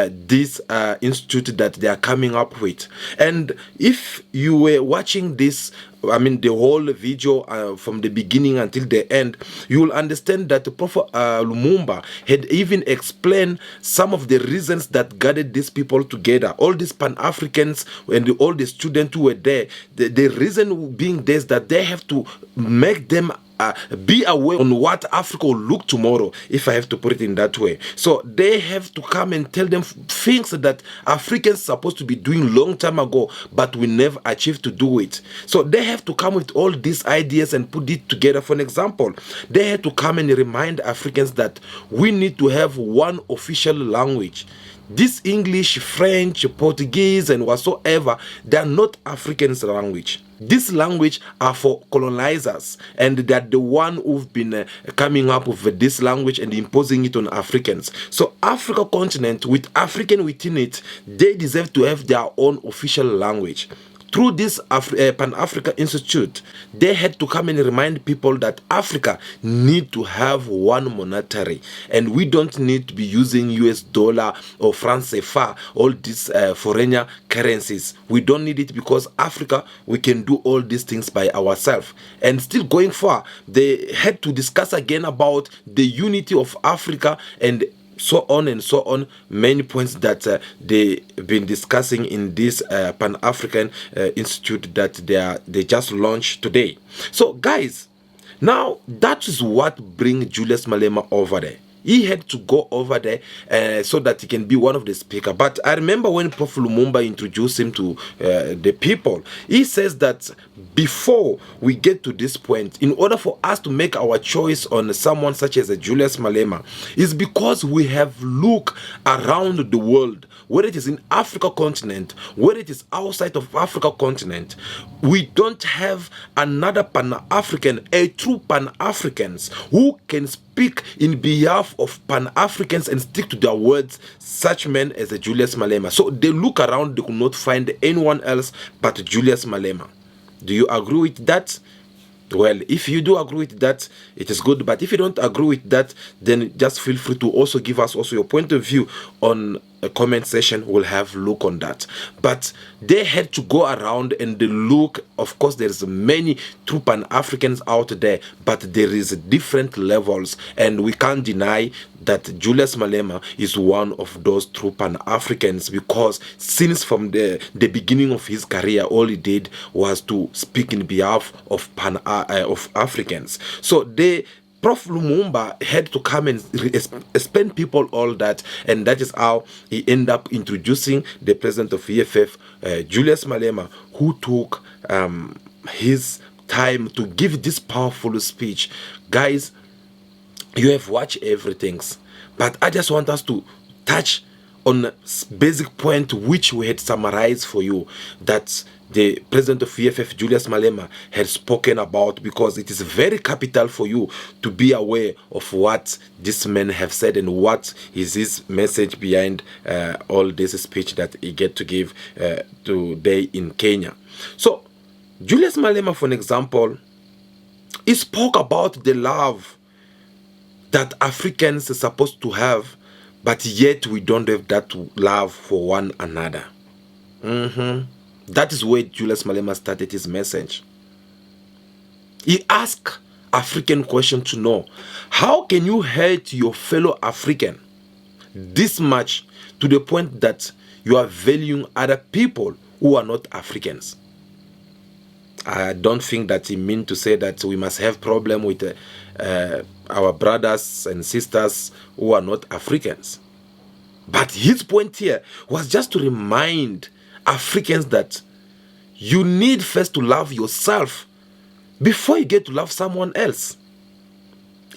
this institute that they are coming up with. And if you were watching this, I mean the whole video from the beginning until the end, you will understand that Prophet Lumumba had even explained some of the reasons that gathered these people together, all these Pan-Africans and all the students who were there. The reason being this, that they have to make them be aware on what Africa will look tomorrow, if I have to put it in that way. So they have to come and tell them things that Africans supposed to be doing long time ago, but we never achieved to do it. So they have to come with all these ideas and put it together. For an example, they had to come and remind Africans that we need to have one official language. This English, French, Portuguese and whatsoever, they are not Africans' language. This language are for colonizers, and they're the one who've been coming up with this language and imposing it on Africans. So Africa continent with African within it, they deserve to have their own official language. Through this Pan-Africa Institute, they had to come and remind people that Africa need to have one monetary, and we don't need to be using US dollar or franc CFA, all these foreign currencies. We don't need it, because Africa, we can do all these things by ourselves. And still going far, they had to discuss again about the unity of Africa and so on and so on, many points that they've been discussing in this Pan-African Institute that they just launched today. So guys, now that is what brings Julius Malema over there. He had to go over there so that he can be one of the speakers. But I remember when Prof. Lumumba introduced him to the people, he says that before we get to this point, in order for us to make our choice on someone such as Julius Malema, is because we have looked around the world whether it is in Africa continent, whether it is outside of Africa continent, we don't have another Pan-African, a true Pan-Africans who can speak in behalf of Pan-Africans and stick to their words, such men as a Julius Malema. So they look around, they could not find anyone else but Julius Malema. Do you agree with that? Well, if you do agree with that, it is good. But if you don't agree with that, then just feel free to also give us also your point of view on a comment section. We'll have a look on that. But they had to go around and they look. Of course, there's many true Pan-Africans out there, but there is different levels, and we can't deny that Julius Malema is one of those true Pan-Africans, because since from the beginning of his career, all he did was to speak in behalf of Africans. So Prof. Lumumba had to come and explain people all that, and that is how he ended up introducing the president of EFF, Julius Malema, who took his time to give this powerful speech. Guys, you have watched everything, but I just want us to touch on a basic point which we had summarized for you, that the president of EFF, Julius Malema, had spoken about, because it is very capital for you to be aware of what this man have said and what is his message behind all this speech that he get to give today in Kenya. So Julius Malema, for an example, he spoke about the love that Africans are supposed to have, but yet we don't have that love for one another. That is where Julius Malema started his message. He asked African question to know, how can you hate your fellow African this much to the point that you are valuing other people who are not Africans? I don't think that he meant to say that we must have problem with our brothers and sisters who are not Africans. But his point here was just to remind Africans that you need first to love yourself before you get to love someone else.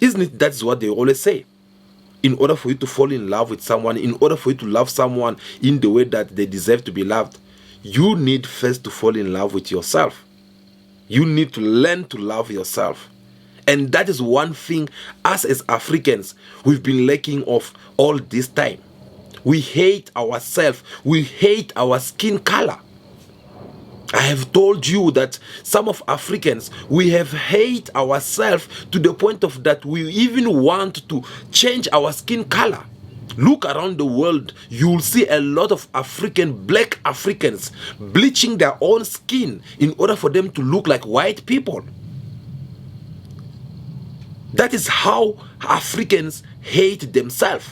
Isn't it? That's what they always say. In order for you to fall in love with someone, in order for you to love someone in the way that they deserve to be loved, you need first to fall in love with yourself. You need to learn to love yourself. And that is one thing us as Africans, we've been lacking of all this time. We hate ourselves. We hate our skin color. I have told you that some of Africans, we have hate ourselves to the point of that we even want to change our skin color. Look around the world, you will see a lot of black Africans bleaching their own skin in order for them to look like white people. That is how Africans hate themselves.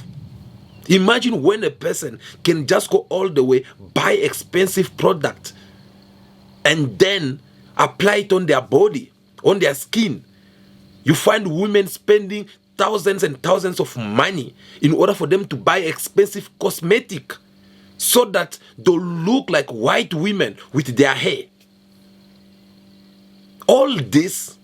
Imagine when a person can just go all the way, buy expensive product, and then apply it on their body, on their skin. You find women spending thousands and thousands of money in order for them to buy expensive cosmetic so that they'll look like white women with their hair. All this,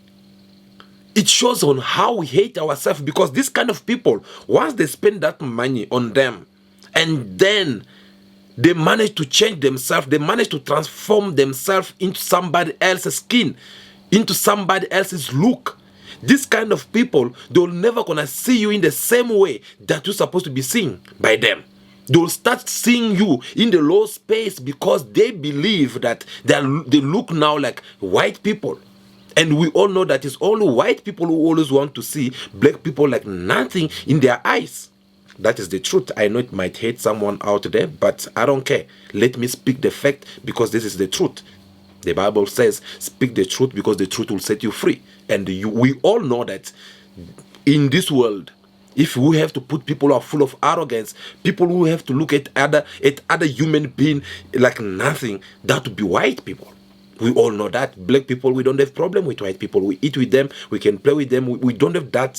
it shows on how we hate ourselves, because this kind of people, once they spend that money on them and then they manage to change themselves, they manage to transform themselves into somebody else's skin, into somebody else's look. This kind of people, they'll never gonna see you in the same way that you're supposed to be seen by them. They'll start seeing you in the low space because they believe that they look now like white people. And we all know that it's only white people who always want to see black people like nothing in their eyes. That is the truth. I know it might hate someone out there, but I don't care. Let me speak the fact, because this is the truth. The Bible says, speak the truth because the truth will set you free. And we all know that in this world, if we have to put people who are full of arrogance, people who have to look at other human being like nothing, that would be white people. We all know that. Black people, we don't have problem with white people. We eat with them, we can play with them. We don't have that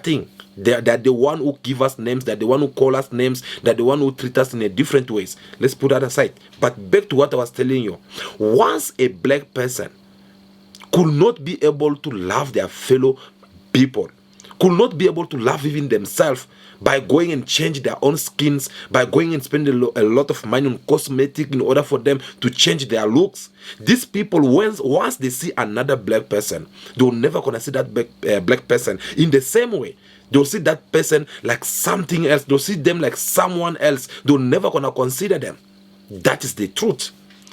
thing. They're the one who give us names, they're the one who call us names, they're the one who treat us in a different ways. Let's put that aside. But back to what I was telling you. Once a black person could not be able to love their fellow people, could not be able to love even themselves by going and change their own skins, by going and spending a lot of money on cosmetic in order for them to change their looks. These people, once they see another black person, they'll never gonna see that black person in the same way. They'll see that person like something else. They'll see them like someone else. They'll never gonna consider them. That is the truth.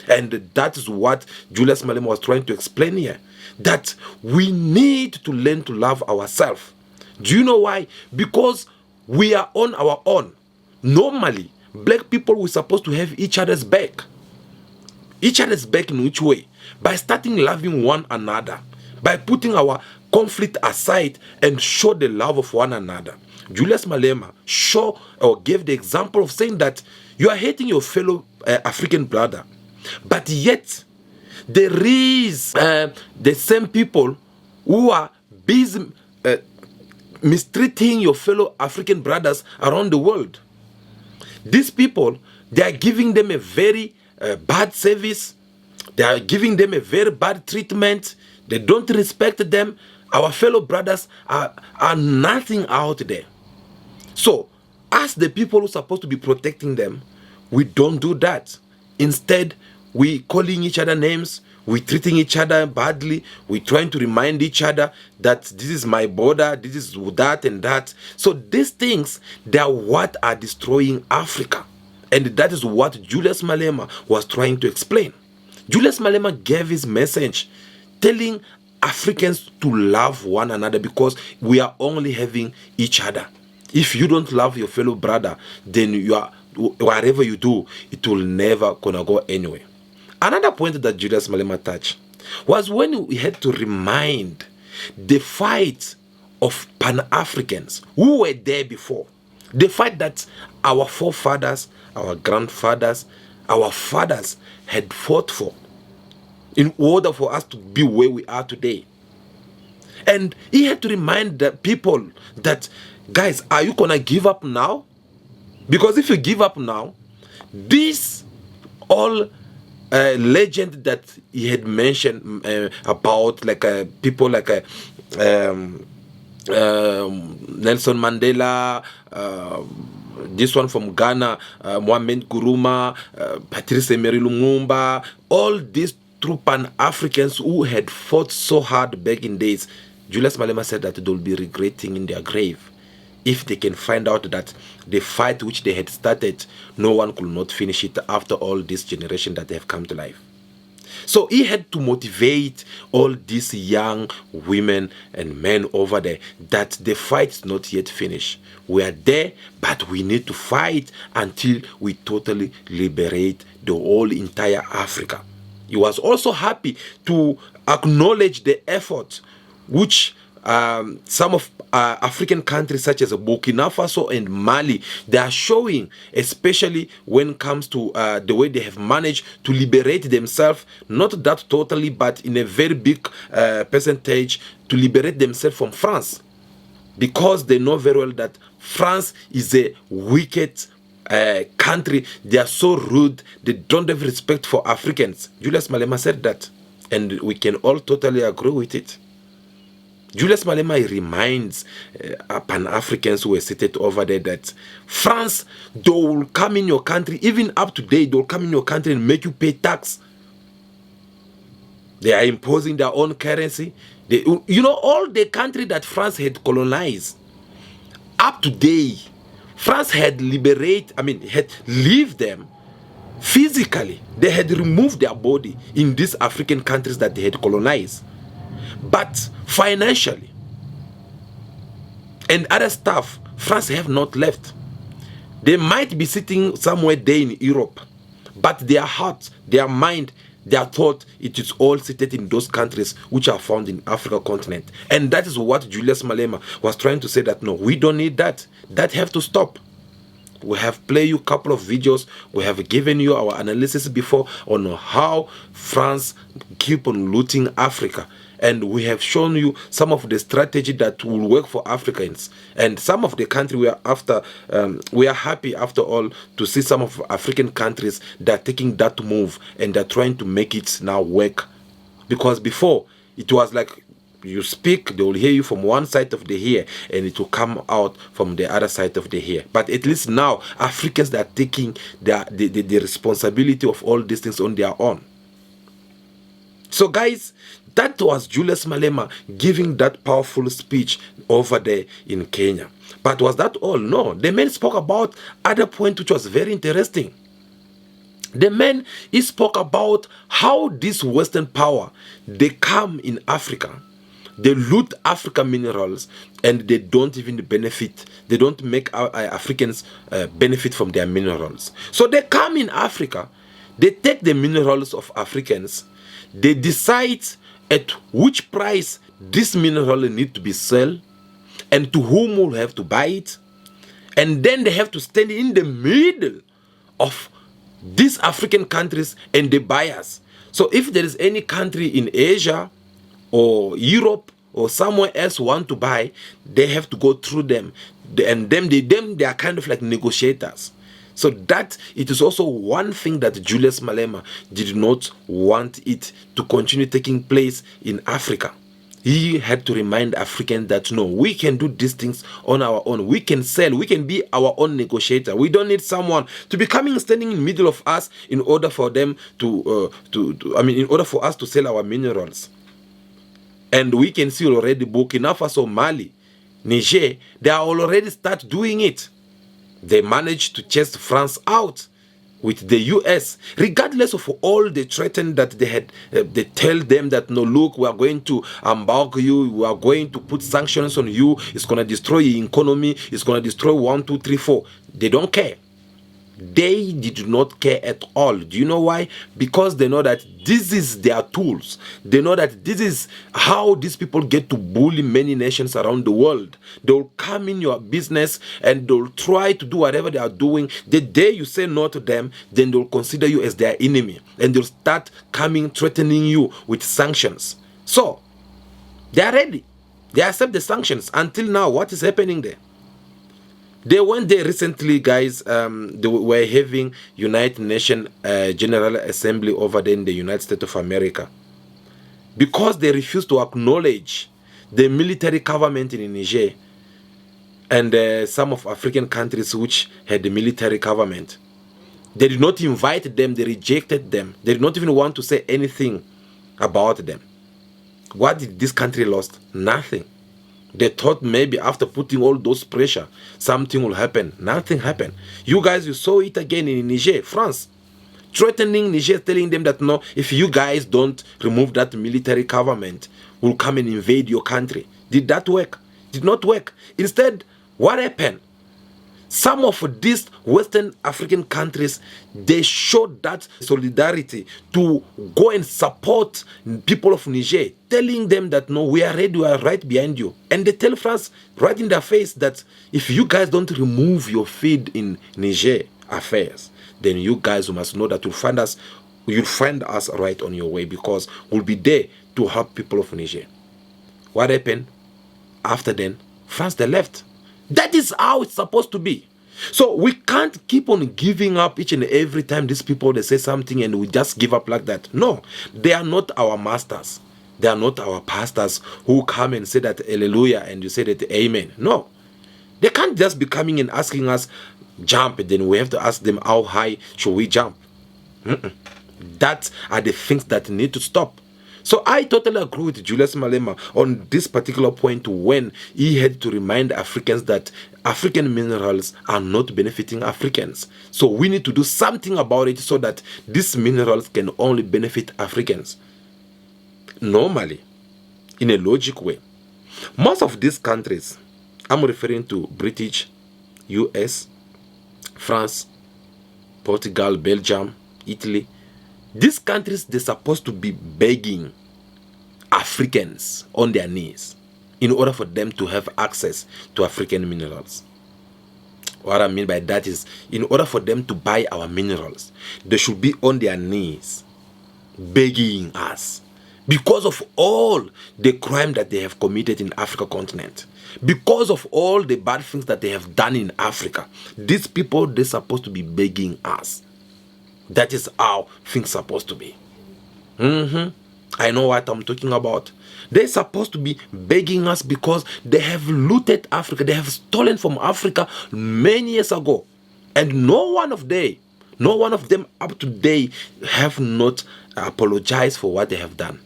And that is what Julius Malema was trying to explain here. That we need to learn to love ourselves. Do you know why? Because we are on our own. Normally, black people were supposed to have each other's back. Each other's back in which way? By starting loving one another. By putting our conflict aside and show the love of one another. Julius Malema gave the example of saying that you are hating your fellow African brother, but yet there is the same people who are busy mistreating your fellow African brothers around the world. These people, they are giving them a very bad service. They are giving them a very bad treatment. They don't respect them. Our fellow brothers are nothing out there. So, as the people who are supposed to be protecting them, we don't do that. Instead, we calling each other names, we treating each other badly, we trying to remind each other that this is my border, this is that and that. So these things, they are what are destroying Africa. And that is what Julius Malema was trying to explain. Julius Malema gave his message telling Africans to love one another because we are only having each other. If you don't love your fellow brother, then you are, whatever you do, it will never gonna go anywhere. Another point that Julius Malema touched was when we had to remind the fight of Pan-Africans who were there before. The fight that our forefathers, our grandfathers, our fathers had fought for in order for us to be where we are today. And he had to remind the people that, guys, are you gonna give up now? Because if you give up now, this all legend that he had mentioned about like people like Nelson Mandela, this one from Ghana, Mohamed Nkrumah, Patrice Emery Lumumba, all these true Pan-Africans who had fought so hard back in days, Julius Malema said that they'll be regretting in their grave if they can find out that the fight which they had started, no one could not finish it after all this generation that they have come to life. So he had to motivate all these young women and men over there that the fight is not yet finished. We are there, but we need to fight until we totally liberate the whole entire Africa. He was also happy to acknowledge the effort which some of African countries such as Burkina Faso and Mali, they are showing, especially when it comes to the way they have managed to liberate themselves, not that totally, but in a very big percentage, to liberate themselves from France. Because they know very well that France is a wicked country. They are so rude, they don't have respect for Africans. Julius Malema said that, and we can all totally agree with it. Julius Malema reminds Pan-Africans who were seated over there that France, they will come in your country, even up to date, they will come in your country and make you pay tax. They are imposing their own currency. You know, all the country that France had colonized, up to date, France had had lived them physically. They had removed their body in these African countries that they had colonized. But financially and other stuff, France have not left. They might be sitting somewhere there in Europe, but their heart, their mind, their thought, it is all seated in those countries which are found in Africa continent. And that is what Julius Malema was trying to say, that no, we don't need that. That have to stop. We have played you a couple of videos. We have given you our analysis before on how France keep on looting Africa. And we have shown you some of the strategy that will work for Africans. And some of the country we are after, we are happy after all to see some of African countries that are taking that move and they're trying to make it now work. Because before, it was like You speak, they will hear you from one side of the ear, and it will come out from the other side of the ear. But at least now, Africans are taking the responsibility of all these things on their own. So guys, that was Julius Malema giving that powerful speech over there in Kenya. But was that all? No. The man spoke about other point which was very interesting. The man, he spoke about how this Western power, they come in Africa, they loot African minerals, and they don't even benefit. They don't make our Africans benefit from their minerals. So they come in Africa, they take the minerals of Africans, they decide at which price this mineral need to be sold, and to whom will have to buy it, and then they have to stand in the middle of these African countries and the buyers. So if there is any country in Asia or Europe or somewhere else want to buy, they have to go through them, and they are kind of like negotiators. So that it is also one thing that Julius Malema did not want it to continue taking place in Africa. He had to remind Africans that no, we can do these things on our own. We can sell. We can be our own negotiator. We don't need someone to be coming standing in the middle of us in order for them in order for us to sell our minerals. And we can see already Burkina Faso, Mali, Niger, they are already start doing it. They managed to chase France out with the US, regardless of all the threats that they had. They tell them that no, look, we are going to embargo you, we are going to put sanctions on you, it's going to destroy your economy, it's going to destroy 1, 2, 3, 4. They don't care. They did not care at all. Do you know why? Because they know that this is their tools. They know that this is how these people get to bully many nations around the world. They will come in your business and they'll try to do whatever they are doing. The day you say no to them, then they'll consider you as their enemy, and they'll start coming threatening you with sanctions. So they are ready. They accept the sanctions. Until now, what is happening there? They went there recently, guys. They were having United Nations General Assembly over there in the United States of America, because they refused to acknowledge the military government in Niger and some of African countries which had the military government. They did not invite them. They rejected them. They did not even want to say anything about them. What did this country lost? Nothing. They thought maybe after putting all those pressure, something will happen. Nothing happened. You guys, you saw it again in Niger, France, threatening Niger, telling them that no, if you guys don't remove that military government, we'll come and invade your country. Did that work? Did not work. Instead, what happened? Some of these Western African countries, they showed that solidarity to go and support people of Niger, telling them that no, we are ready, we are right behind you. And they tell France right in their face that if you guys don't remove your feet in Niger affairs, then you guys must know that you'll find us right on your way, because we'll be there to help people of Niger. What happened? After then, France, they left. That is how it's supposed to be. So we can't keep on giving up each and every time these people, they say something and we just give up like that. No, they are not our masters. They are not our pastors who come and say that hallelujah and you say that amen. No, they can't just be coming and asking us jump, and then we have to ask them how high should we jump. That are the things that need to stop. So I totally agree with Julius Malema on this particular point, when he had to remind Africans that African minerals are not benefiting Africans. So we need to do something about it so that these minerals can only benefit Africans. Normally, in a logic way, most of these countries, I'm referring to British, US, France, Portugal, Belgium, Italy, these countries, they're supposed to be begging Africans on their knees in order for them to have access to African minerals. What I mean by that is, in order for them to buy our minerals, they should be on their knees begging us, because of all the crime that they have committed in Africa continent, because of all the bad things that they have done in Africa. These people, they're supposed to be begging us. That is how things are supposed to be. I know what I'm talking about. They're supposed to be begging us because they have looted Africa. They have stolen from Africa many years ago. And no one of them up to date have not apologized for what they have done.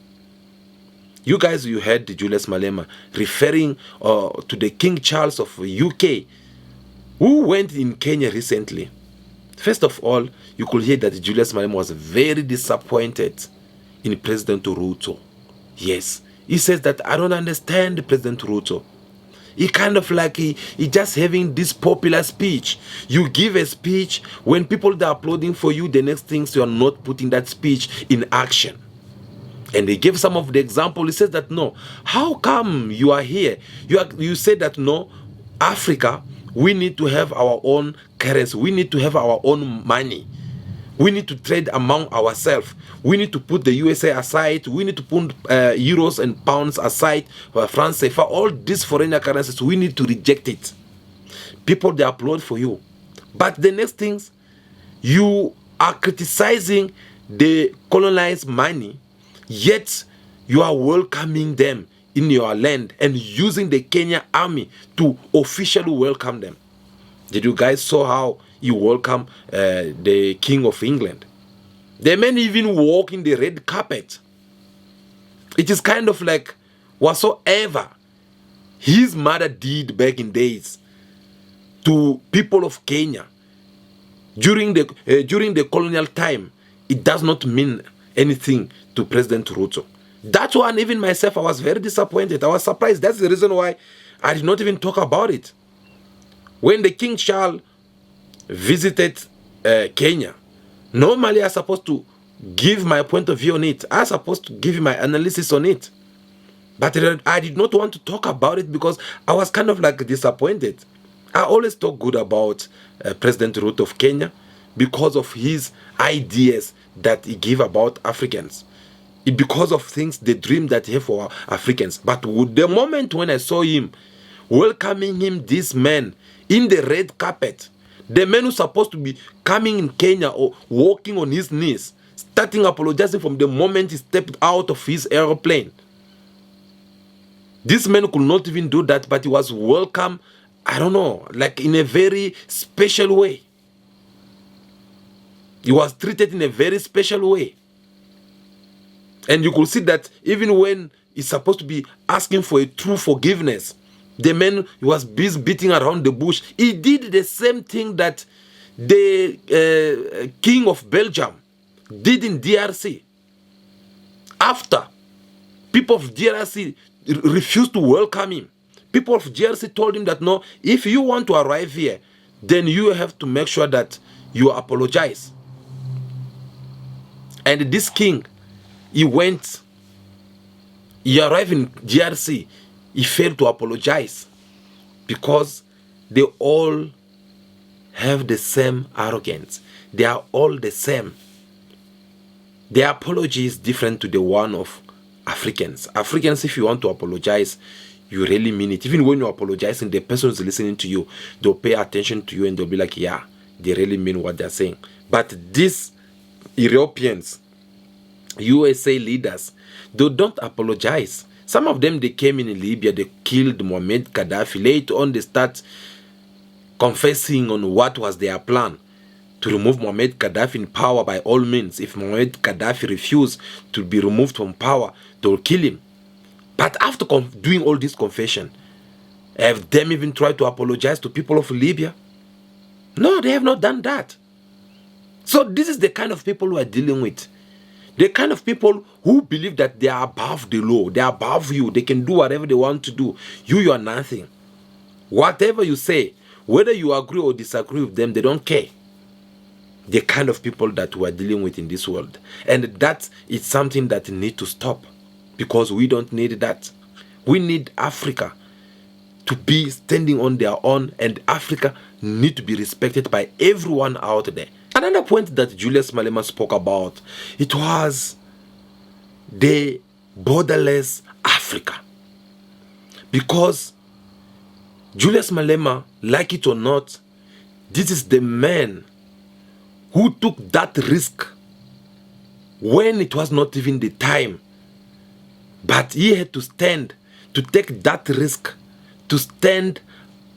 You guys, you heard Julius Malema referring to the King Charles of UK, who went in Kenya recently. First of all, you could hear that Julius Malema was very disappointed in President Ruto. Yes, he says that I don't understand President Ruto. He kind of like he just having this popular speech. You give a speech, when people are applauding for you, the next things you are not putting that speech in action. And he gave some of the example. He says that no, how come you are here? You said that no, Africa, we need to have our own currency. We need to have our own money. We need to trade among ourselves. We need to put the USA aside. We need to put euros and pounds aside. France, for all these foreign currencies, we need to reject it. People, they applaud for you. But the next things, you are criticizing the colonized money, yet you are welcoming them in your land and using the Kenya army to officially welcome them. Did you guys saw how you welcome the King of England? The men even walking the red carpet. It is kind of like whatsoever his mother did back in days to people of Kenya during the colonial time. It does not mean anything to President Ruto. That one, even myself, I was very disappointed. I was surprised. That's the reason why I did not even talk about it. When the King Charles visited Kenya, normally I'm supposed to give my point of view on it. I'm supposed to give my analysis on it. But I did not want to talk about it because I was kind of like disappointed. I always talk good about President Ruto of Kenya because of his ideas that he gave about Africans. Because of things, the dream that he have for Africans. But with the moment when I saw him welcoming him, this man in the red carpet, the man who's supposed to be coming in Kenya or walking on his knees, starting apologizing from the moment he stepped out of his aeroplane. This man could not even do that, but he was welcome, I don't know, like in a very special way. He was treated in a very special way. And you could see that even when he's supposed to be asking for a true forgiveness, the man was busy beating around the bush. He did the same thing that the King of Belgium did in DRC. After people of DRC refused to welcome him, people of DRC told him that no, if you want to arrive here, then you have to make sure that you apologize. And this king, he arrived in DRC, he failed to apologize because they all have the same arrogance. They are all the same. Their apology is different to the one of Africans. Africans, if you want to apologize, you really mean it. Even when you're apologizing, the person who's listening to you, they'll pay attention to you and they'll be like, yeah, they really mean what they're saying. But these Europeans, USA leaders, they don't apologize. Some of them, they came in Libya, they killed Mohammed Gaddafi. Later on, they start confessing on what was their plan to remove Mohammed Gaddafi in power by all means. If Mohammed Gaddafi refused to be removed from power, they will kill him. But after doing all this confession, have them even tried to apologize to people of Libya? No, they have not done that. So this is the kind of people we are dealing with. The kind of people who believe that they are above the law, they are above you, they can do whatever they want to do. You are nothing. Whatever you say, whether you agree or disagree with them, they don't care. The kind of people that we are dealing with in this world. And that is something that needs to stop, because we don't need that. We need Africa to be standing on their own, and Africa need to be respected by everyone out there. Another point that Julius Malema spoke about, it was the borderless Africa. Because Julius Malema, like it or not, this is the man who took that risk when it was not even the time But he had to stand, to take that risk, to stand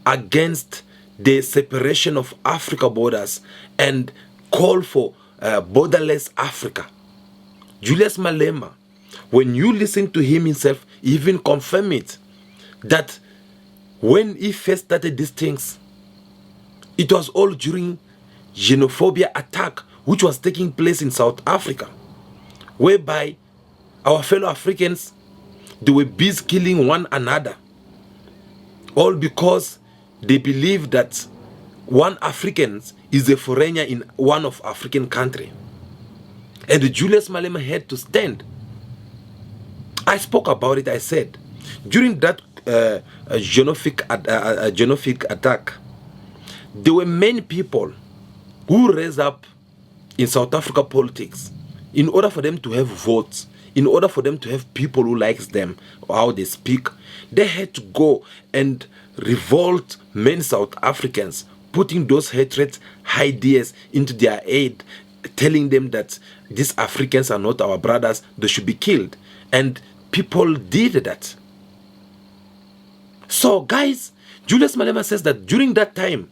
against the separation of Africa borders and call for borderless Africa. Julius Malema, when you listen to him himself, he even confirm it, that when he first started these things, it was all during xenophobia attack which was taking place in South Africa, whereby our fellow Africans, they were busy killing one another, all because they believe that one African is a foreigner in one of African country. And Julius Malema had to stand. I spoke about it. I said, during that xenophic attack, there were many people who raised up in South Africa politics in order for them to have votes, in order for them to have people who likes them, how they speak. They had to go and revolt many South Africans, putting those hatred ideas into their aid, telling them that these Africans are not our brothers, they should be killed. And people did that. So guys, Julius Malema says that during that time,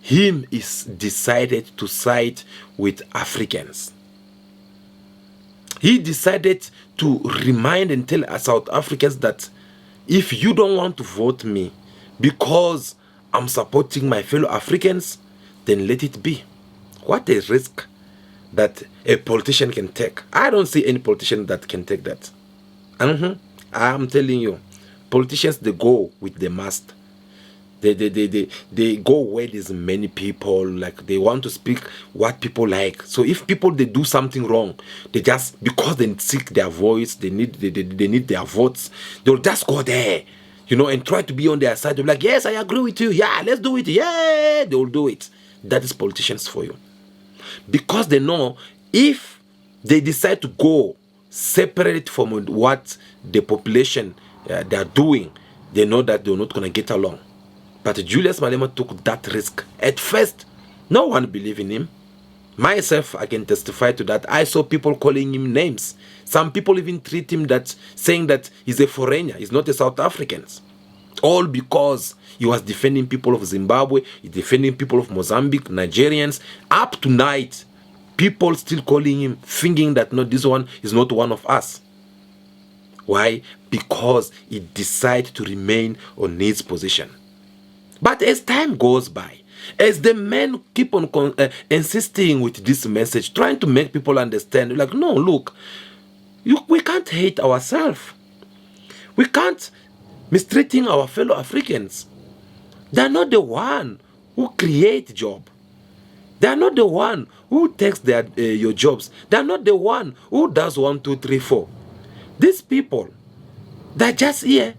him is decided to side with Africans. He decided to remind and tell South Africans that if you don't want to vote me because I'm supporting my fellow Africans, then let it be. What a risk that a politician can take. I don't see any politician that can take that. I'm telling you, politicians, they go with the must. They go where there's many people, like they want to speak what people like. So if people, they do something wrong, they just, because they seek their voice, they need their votes, they'll just go there, and try to be on their side. They'll be like, yes, I agree with you, yeah, let's do it, yeah, they'll do it. That is politicians for you. Because they know if they decide to go separate from what the population they are doing, they know that they're not going to get along. But Julius Malema took that risk. At first, no one believed in him. Myself, I can testify to that. I saw people calling him names. Some people even treat him saying that he's a foreigner, he's not a South African. All because he was defending people of Zimbabwe, defending people of Mozambique, Nigerians. Up to night, people still calling him, thinking that no, this one is not one of us. Why? Because he decided to remain on his position. But as time goes by, as the men keep on insisting with this message, trying to make people understand, like, no, look, we can't hate ourselves. We can't mistreating our fellow Africans. They're not the one who create job. They're not the one who takes your jobs. They're not the one who does 1, 2, 3, 4. These people, they're just here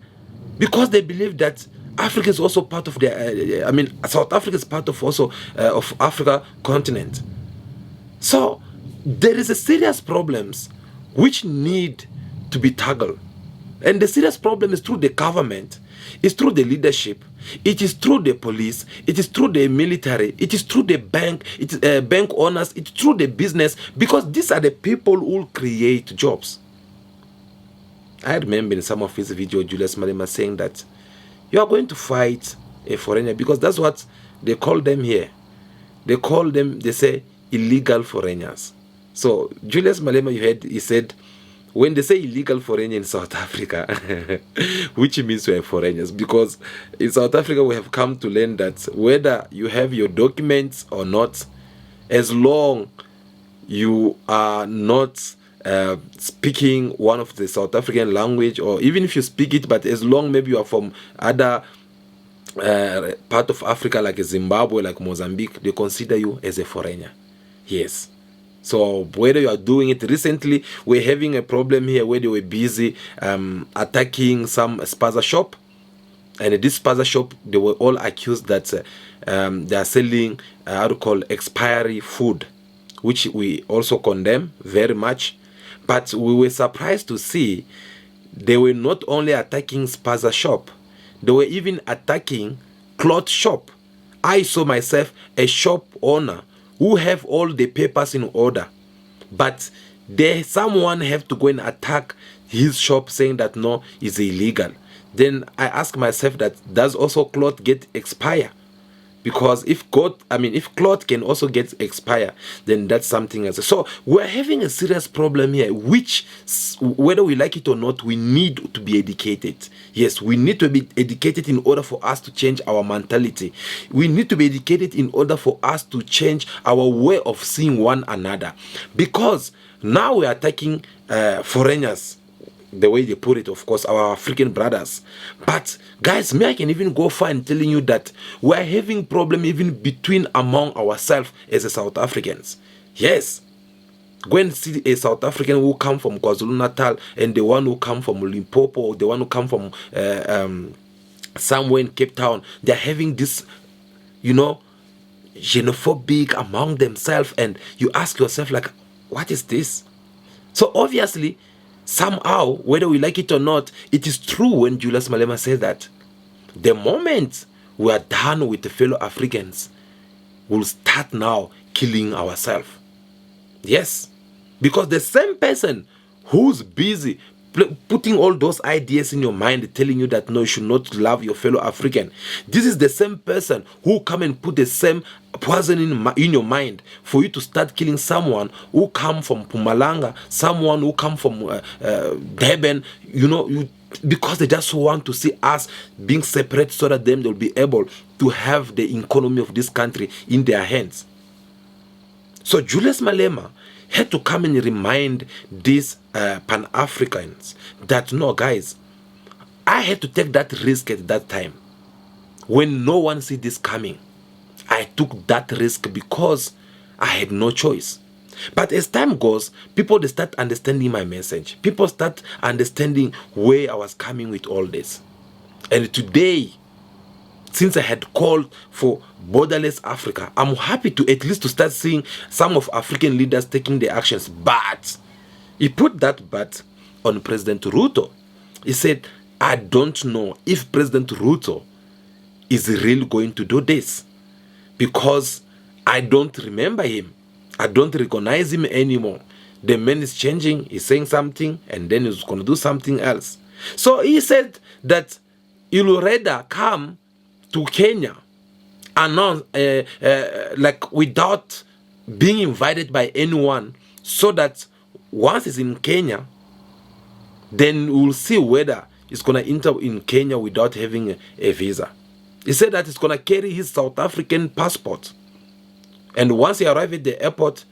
because they believe that Africa is also part of South Africa is part of also of Africa continent. So there is a serious problems which need to be tackled. And the serious problem is through the government, it's through the leadership, it is through the police, it is through the military, it is through the bank, it is bank owners, it's through the business, because these are the people who create jobs. I remember in some of his videos, Julius Malema saying that you are going to fight a foreigner, because that's what they call them here. They call them, they say, illegal foreigners. So Julius Malema, you heard, he said, when they say illegal foreigner in South Africa, which means we are foreigners, because in South Africa we have come to learn that whether you have your documents or not, as long you are not speaking one of the South African language, or even if you speak it, but as long maybe you are from other part of Africa like Zimbabwe, like Mozambique, they consider you as a foreigner. Yes. So whether you are doing it, recently we're having a problem here where they were busy attacking some spaza shop, and in this spaza shop they were all accused that they are selling expiry food, which we also condemn very much. But we were surprised to see they were not only attacking spaza shop, they were even attacking cloth shop. I saw myself a shop owner who have all the papers in order, but someone have to go and attack his shop saying that no, it's illegal. Then I ask myself that does also cloth get expire? Because if cloth can also get expire, then that's something else. So we're having a serious problem here, which, whether we like it or not, we need to be educated. Yes, we need to be educated in order for us to change our mentality. We need to be educated in order for us to change our way of seeing one another. Because now we are attacking foreigners, the way they put it, of course, our African brothers. But guys, I can even go far in telling you that we're having problem even between among ourselves as a South Africans. Yes, go and see a South African who come from KwaZulu-Natal and the one who come from Limpopo, or the one who come from somewhere in Cape Town. They're having this, xenophobic among themselves, and you ask yourself, like, what is this? So obviously, somehow, whether we like it or not, it is true when Julius Malema says that the moment we are done with the fellow Africans, we'll start now killing ourselves. Yes, because the same person who's busy putting all those ideas in your mind, telling you that no, you should not love your fellow African, this is the same person who come and put the same poison in your mind for you to start killing someone who come from Pumalanga, someone who come from Durban, because they just want to see us being separate, so that then they'll be able to have the economy of this country in their hands. So Julius Malema had to come and remind these Pan-Africans that no, guys, I had to take that risk at that time when no one see this coming. I took that risk because I had no choice. But as time goes, people, they start understanding my message. People start understanding where I was coming with all this. And today, since I had called for borderless Africa, I'm happy to at least to start seeing some of African leaders taking the actions. But he put that but on President Ruto. He said, I don't know if President Ruto is really going to do this, because I don't remember him. I don't recognize him anymore. The man is changing, he's saying something, and then he's going to do something else. So he said that he'll rather come to Kenya announce like without being invited by anyone, so that once he's in Kenya, then we'll see whether he's gonna enter in Kenya without having a visa. He said that he's gonna carry his South African passport, and once he arrives at the airport,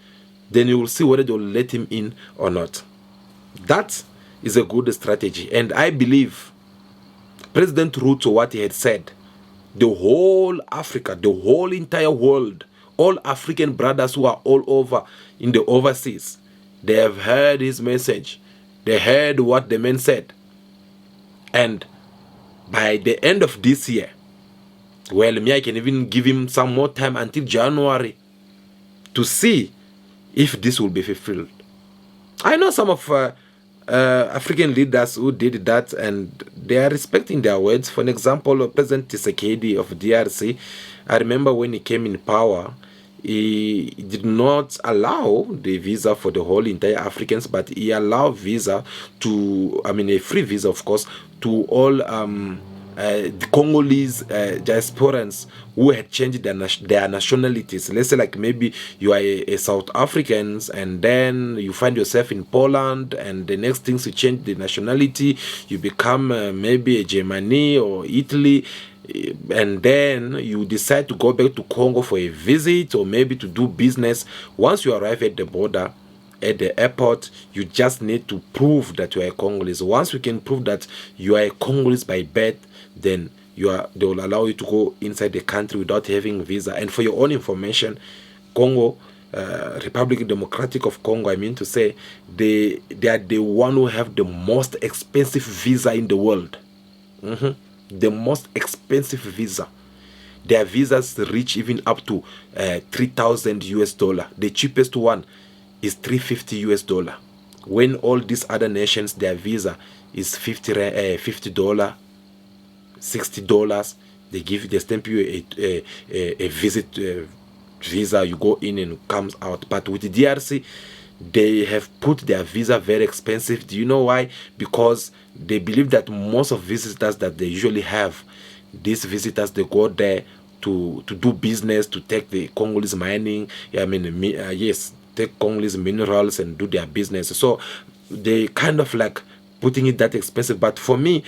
then you will see whether they'll let him in or not. That is a good strategy, and I believe President Ruto, what he had said, the whole Africa, the whole entire world, all African brothers who are all over in the overseas, they have heard his message. They heard what the man said. And by the end of this year, well, I can even give him some more time until January to see if this will be fulfilled. I know some of African leaders who did that, and they are respecting their words. For example, President Tshisekedi of DRC, I remember when he came in power, he did not allow the visa for the whole entire Africans, but he allowed visa to, a free visa, of course, to all the Congolese diasporans who had changed their nationalities. Let's say, like, maybe you are a South African and then you find yourself in Poland, and the next thing to change the nationality, you become maybe a Germany or Italy, and then you decide to go back to Congo for a visit or maybe to do business. Once you arrive at the border, at the airport, you just need to prove that you are a Congolese. Once you can prove that you are a Congolese by birth, then they will allow you to go inside the country without having visa. And for your own information, Congo, Republic Democratic of Congo, I mean to say, they are the one who have the most expensive visa in the world. The most expensive visa. Their visas reach even up to $3,000. The cheapest one is $350. When all these other nations, their visa is $50, $60. They stamp you a visit visa. You go in and comes out. But with the DRC, they have put their visa very expensive. Do you know why? Because they believe that most of visitors that they usually have, these visitors, they go there to do business, to take the Congolese mining, yes, take Congolese minerals and do their business. So they kind of like putting it that expensive. But for me,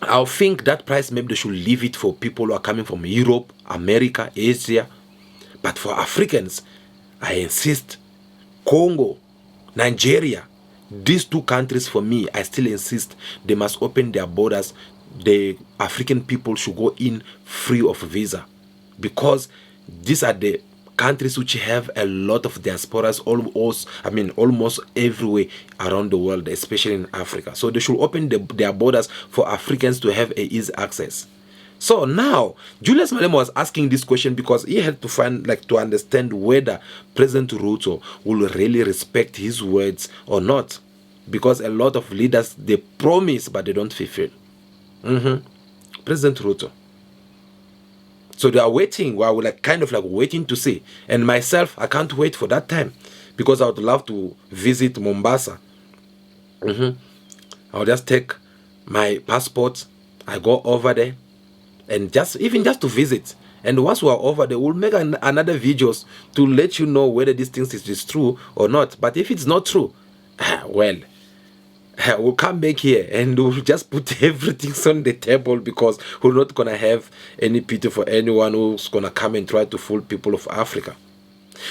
I think that price, maybe they should leave it for people who are coming from Europe, America, Asia. But for Africans, I insist, Congo, Nigeria, these two countries, for me, I still insist they must open their borders. The African people should go in free of visa, because these are the countries which have a lot of diasporas, almost everywhere around the world, especially in Africa. So they should open their borders for Africans to have a easy access. So now Julius Malema was asking this question because he had to understand whether President Ruto will really respect his words or not, because a lot of leaders, they promise but they don't fulfill. President Ruto. So they are waiting. We are waiting to see. And myself, I can't wait for that time, because I would love to visit Mombasa. I'll just take my passport, I go over there, and just to visit. And once we are over there, we'll make another videos to let you know whether these things is true or not. But if it's not true, well, we'll come back here and we'll just put everything on the table, because we're not gonna have any pity for anyone who's gonna come and try to fool people of Africa.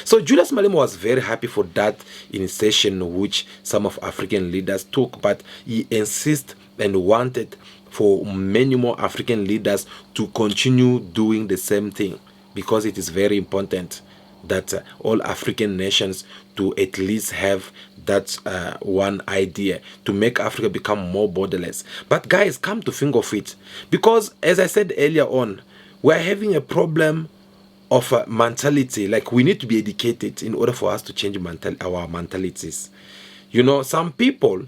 So Julius Malema was very happy for that initiation which some of African leaders took, but he insisted and wanted for many more African leaders to continue doing the same thing, because it is very important that all African nations to at least have that one idea to make Africa become more borderless. But guys, come to think of it, because as I said earlier on, we're having a problem of mentality. Like, we need to be educated in order for us to change our mentalities. You know, some people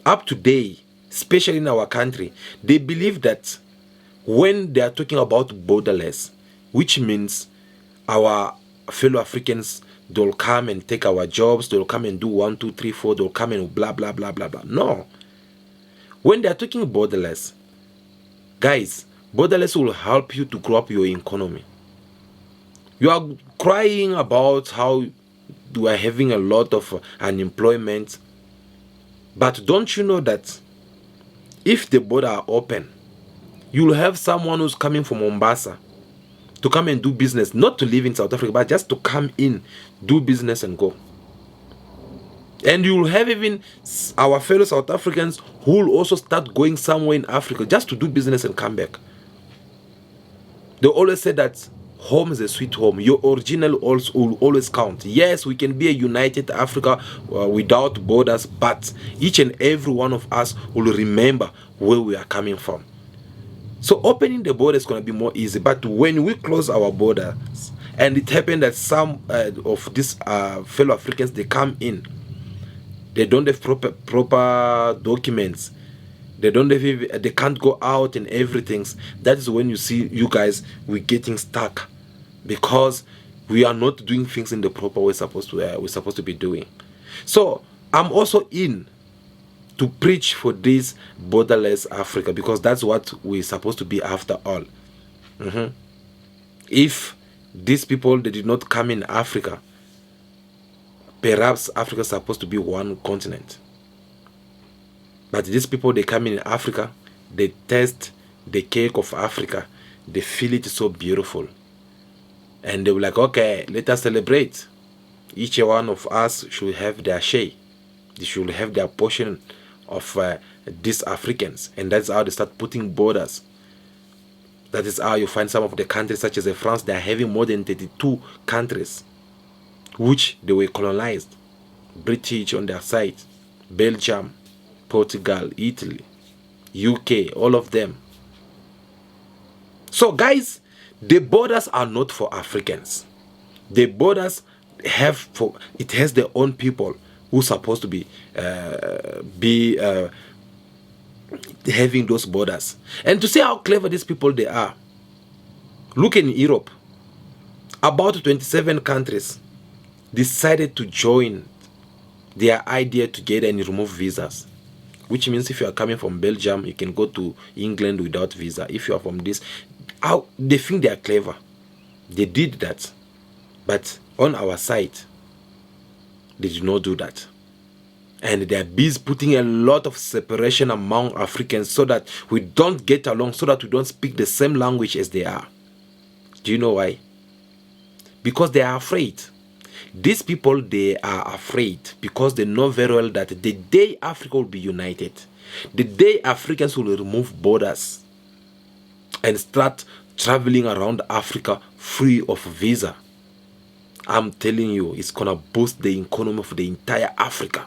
up to date, especially in our country, they believe that when they are talking about borderless, which means our fellow Africans, they'll come and take our jobs, they'll come and do 1, 2, 3, 4, they'll come and blah, blah, blah, blah, blah. No. When they are talking borderless, guys, borderless will help you to grow up your economy. You are crying about how you are having a lot of unemployment, but don't you know that if the border are open, you'll have someone who's coming from Mombasa to come and do business, not to live in South Africa, but just to come in, do business and go. And you'll have even our fellow South Africans who will also start going somewhere in Africa just to do business and come back. They always say that home is a sweet home. Your original also will always count. Yes, we can be a united Africa without borders, but each and every one of us will remember where we are coming from. So opening the border is going to be more easy. But when we close our borders, and it happened that some of these fellow Africans, they come in, they don't have proper documents, they can't go out and everything. That is when you see you guys, we're getting stuck, because we are not doing things in the proper way we're supposed to be doing. So I'm also in to preach for this borderless Africa, because that's what we're supposed to be after all. If these people, they did not come in Africa, perhaps Africa is supposed to be one continent. But these people, they come in Africa, they taste the cake of Africa, they feel it so beautiful, and they were like, okay, let us celebrate. Each one of us should have their share, they should have their portion of these Africans. And that's how they start putting borders. That is how you find some of the countries such as France, they are having more than 32 countries which they were colonized. British on their side, Belgium, Portugal, Italy, UK, all of them. So guys, the borders are not for Africans. The borders has their own people who's supposed to be having those borders. And to see how clever these people they are, look in Europe, about 27 countries decided to join their idea together and remove visas. Which means if you are coming from Belgium, you can go to England without visa. If you are from this, how they think they are clever. They did that. But on our side, they did not do that. And they are busy putting a lot of separation among Africans so that we don't get along, so that we don't speak the same language as they are. Do you know why? Because they are afraid. These people, they are afraid because they know very well that the day Africa will be united, the day Africans will remove borders and start traveling around Africa free of visa, I'm telling you, it's gonna boost the economy of the entire Africa.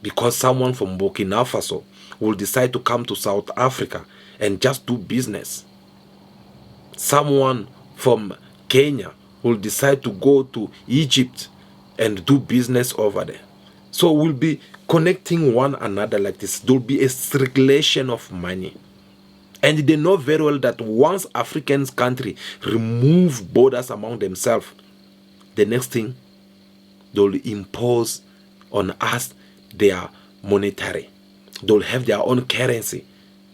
Because someone from Burkina Faso will decide to come to South Africa and just do business. Someone from Kenya will decide to go to Egypt and do business over there. So we'll be connecting one another like this. There will be a circulation of money. And they know very well that once African country remove borders among themselves, the next thing, they'll impose on us their monetary. They'll have their own currency.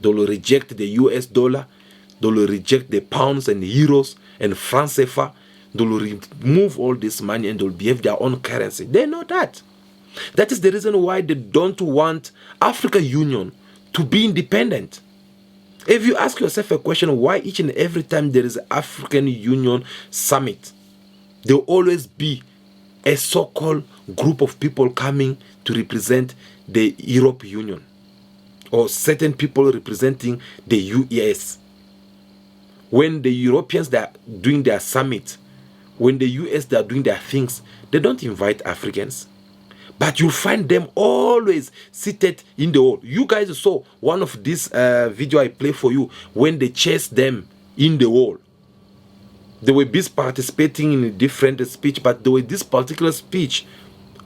They'll reject the US dollar. They'll reject the pounds and euros and franc CFA. They'll remove all this money and they'll behave their own currency. They know that. That is the reason why they don't want African Union to be independent. If you ask yourself a question, why each and every time there is an African Union summit, there will always be a so-called group of people coming to represent the European Union, or certain people representing the US. When the Europeans they are doing their summit, when the US they are doing their things, they don't invite Africans. But you'll find them always seated in the hall. You guys saw one of this video I play for you when they chased them in the hall. They were busy participating in a different speech, but there was this particular speech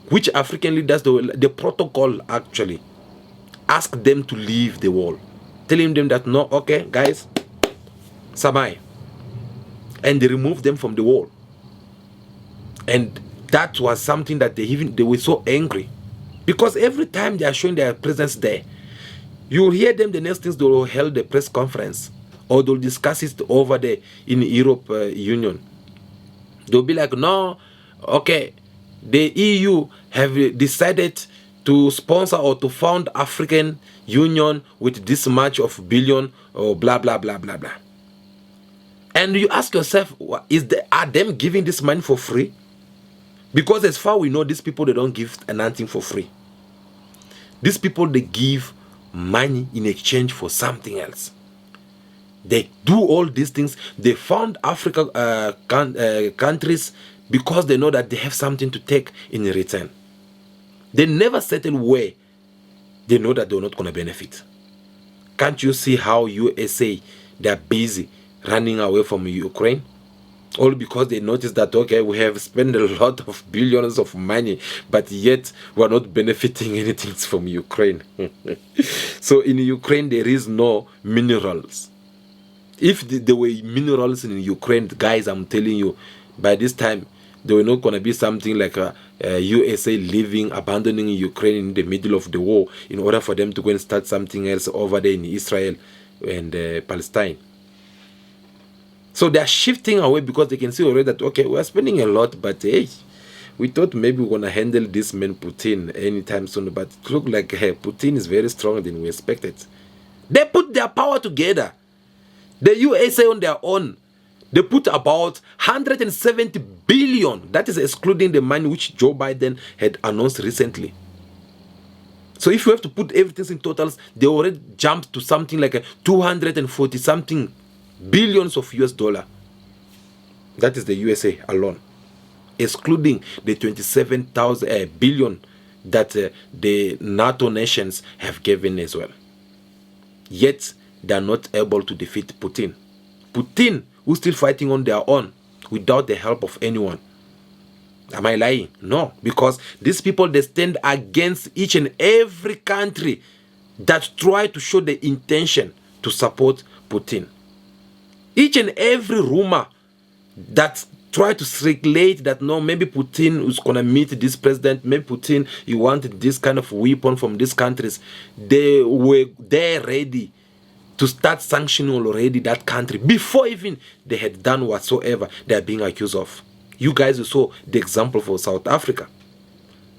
which African leaders, the protocol actually asked them to leave the wall, telling them that no, okay, guys, Samai. And they removed them from the wall. And that was something that they were so angry, because every time they are showing their presence there, you hear them the next things they will hold the press conference or they'll discuss it over there in the Europe Union. They'll be like, no, okay, the EU have decided to sponsor or to found African Union with this much of billion or blah blah blah blah blah. And you ask yourself, are them giving this money for free? Because as far we know, these people, they don't give anything for free. These people, they give money in exchange for something else. They do all these things. They found Africa countries because they know that they have something to take in return. They never settle where they know that they're not going to benefit. Can't you see how USA, they're busy running away from Ukraine? All because they noticed that, okay, we have spent a lot of billions of money, but yet we're not benefiting anything from Ukraine. So in Ukraine, there is no minerals. If there were minerals in Ukraine, guys, I'm telling you, by this time, there were not going to be something like a USA leaving, abandoning Ukraine in the middle of the war in order for them to go and start something else over there in Israel and Palestine. So they are shifting away because they can see already that, okay, we are spending a lot, but hey, we thought maybe we're going to handle this man Putin anytime soon, but it looks like Putin is very stronger than we expected. They put their power together. The USA on their own, they put about 170 billion. That is excluding the money which Joe Biden had announced recently. So if you have to put everything in totals, they already jumped to something like 240 something billions of US dollar. That is the USA alone, excluding the 27,000 billion that the NATO nations have given as well. Yet they are not able to defeat Putin. Putin, who's still fighting on their own without the help of anyone. Am I lying? No, because these people, they stand against each and every country that try to show the intention to support Putin. Each and every rumor that try to circulate that no, maybe Putin is gonna meet this president, maybe Putin he wanted this kind of weapon from these countries. They were there ready to start sanctioning already that country before even they had done whatsoever they are being accused of. You guys saw the example for South Africa.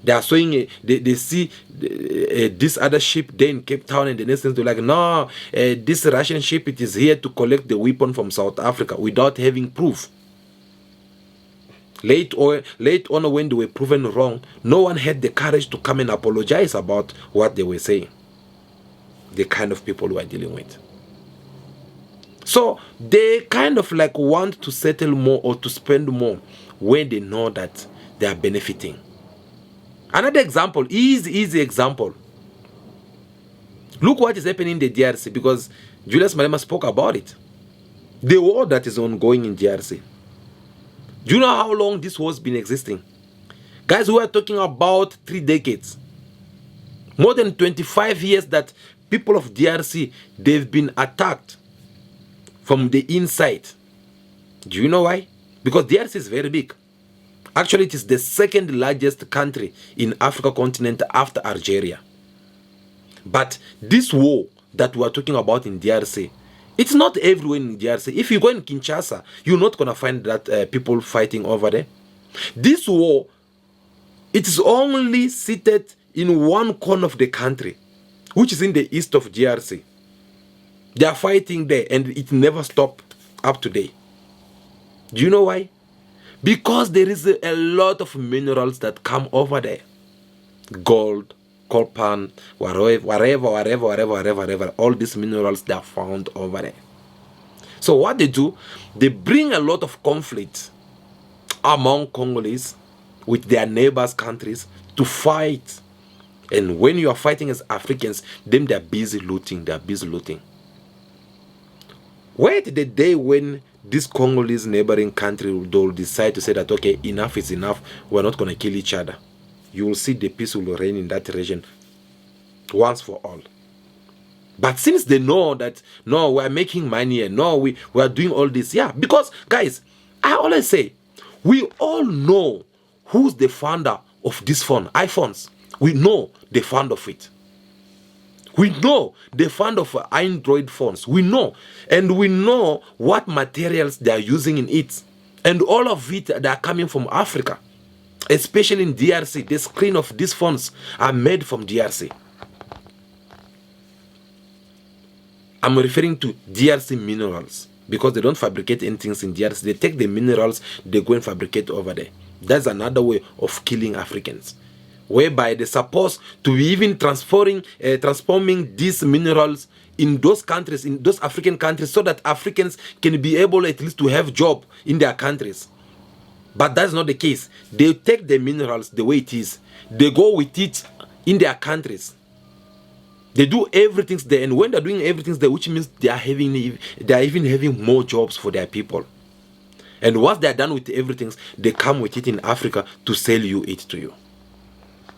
They are showing, they see this other ship there in Cape Town, and the next thing they're like, no, this Russian ship, it is here to collect the weapon from South Africa without having proof. Late on, when they were proven wrong, no one had the courage to come and apologize about what they were saying. The kind of people we are dealing with. So they kind of like want to settle more or to spend more when they know that they are benefiting. Another example, easy example. Look what is happening in the DRC, because Julius Malema spoke about it. The war that is ongoing in DRC. Do you know how long this war has been existing? Guys, we are talking about 3 decades. More than 25 years that people of DRC, they've been attacked from the inside. Do you know why? Because DRC is very big. Actually, it is the second largest country in Africa continent after Algeria. But this war that we are talking about in DRC, it's not everywhere in DRC. If you go in Kinshasa, you're not going to find that people fighting over there. This war, it is only seated in one corner of the country, which is in the east of DRC. They are fighting there, and it never stopped up today. Do you know why? Because there is a lot of minerals that come over there. Gold, copper, whatever. All these minerals, they are found over there. So what they do, they bring a lot of conflict among Congolese with their neighbors' countries to fight. And when you are fighting as Africans, them they are busy looting. Wait the day when this Congolese neighboring country will decide to say that, okay, enough is enough, we're not going to kill each other. You will see the peace will reign in that region once for all. But since they know that, no, we're making money, and no, we are doing all this, yeah, because, guys, I always say, we all know who's the founder of this phone, iPhones. We know the founder of it. We know the fund of Android phones. We know. And we know what materials they are using in it. And all of it, they are coming from Africa. Especially in DRC. The screen of these phones are made from DRC. I'm referring to DRC minerals. Because they don't fabricate anything in DRC. They take the minerals, they go and fabricate over there. That's another way of killing Africans, whereby they're supposed to be even transforming these minerals in those countries, in those African countries, so that Africans can be able at least to have job in their countries. But that's not the case. They take the minerals the way it is. They go with it in their countries. They do everything there, and when they're doing everything there, which means they are even having more jobs for their people. And once they're done with everything, they come with it in Africa to sell you it to you.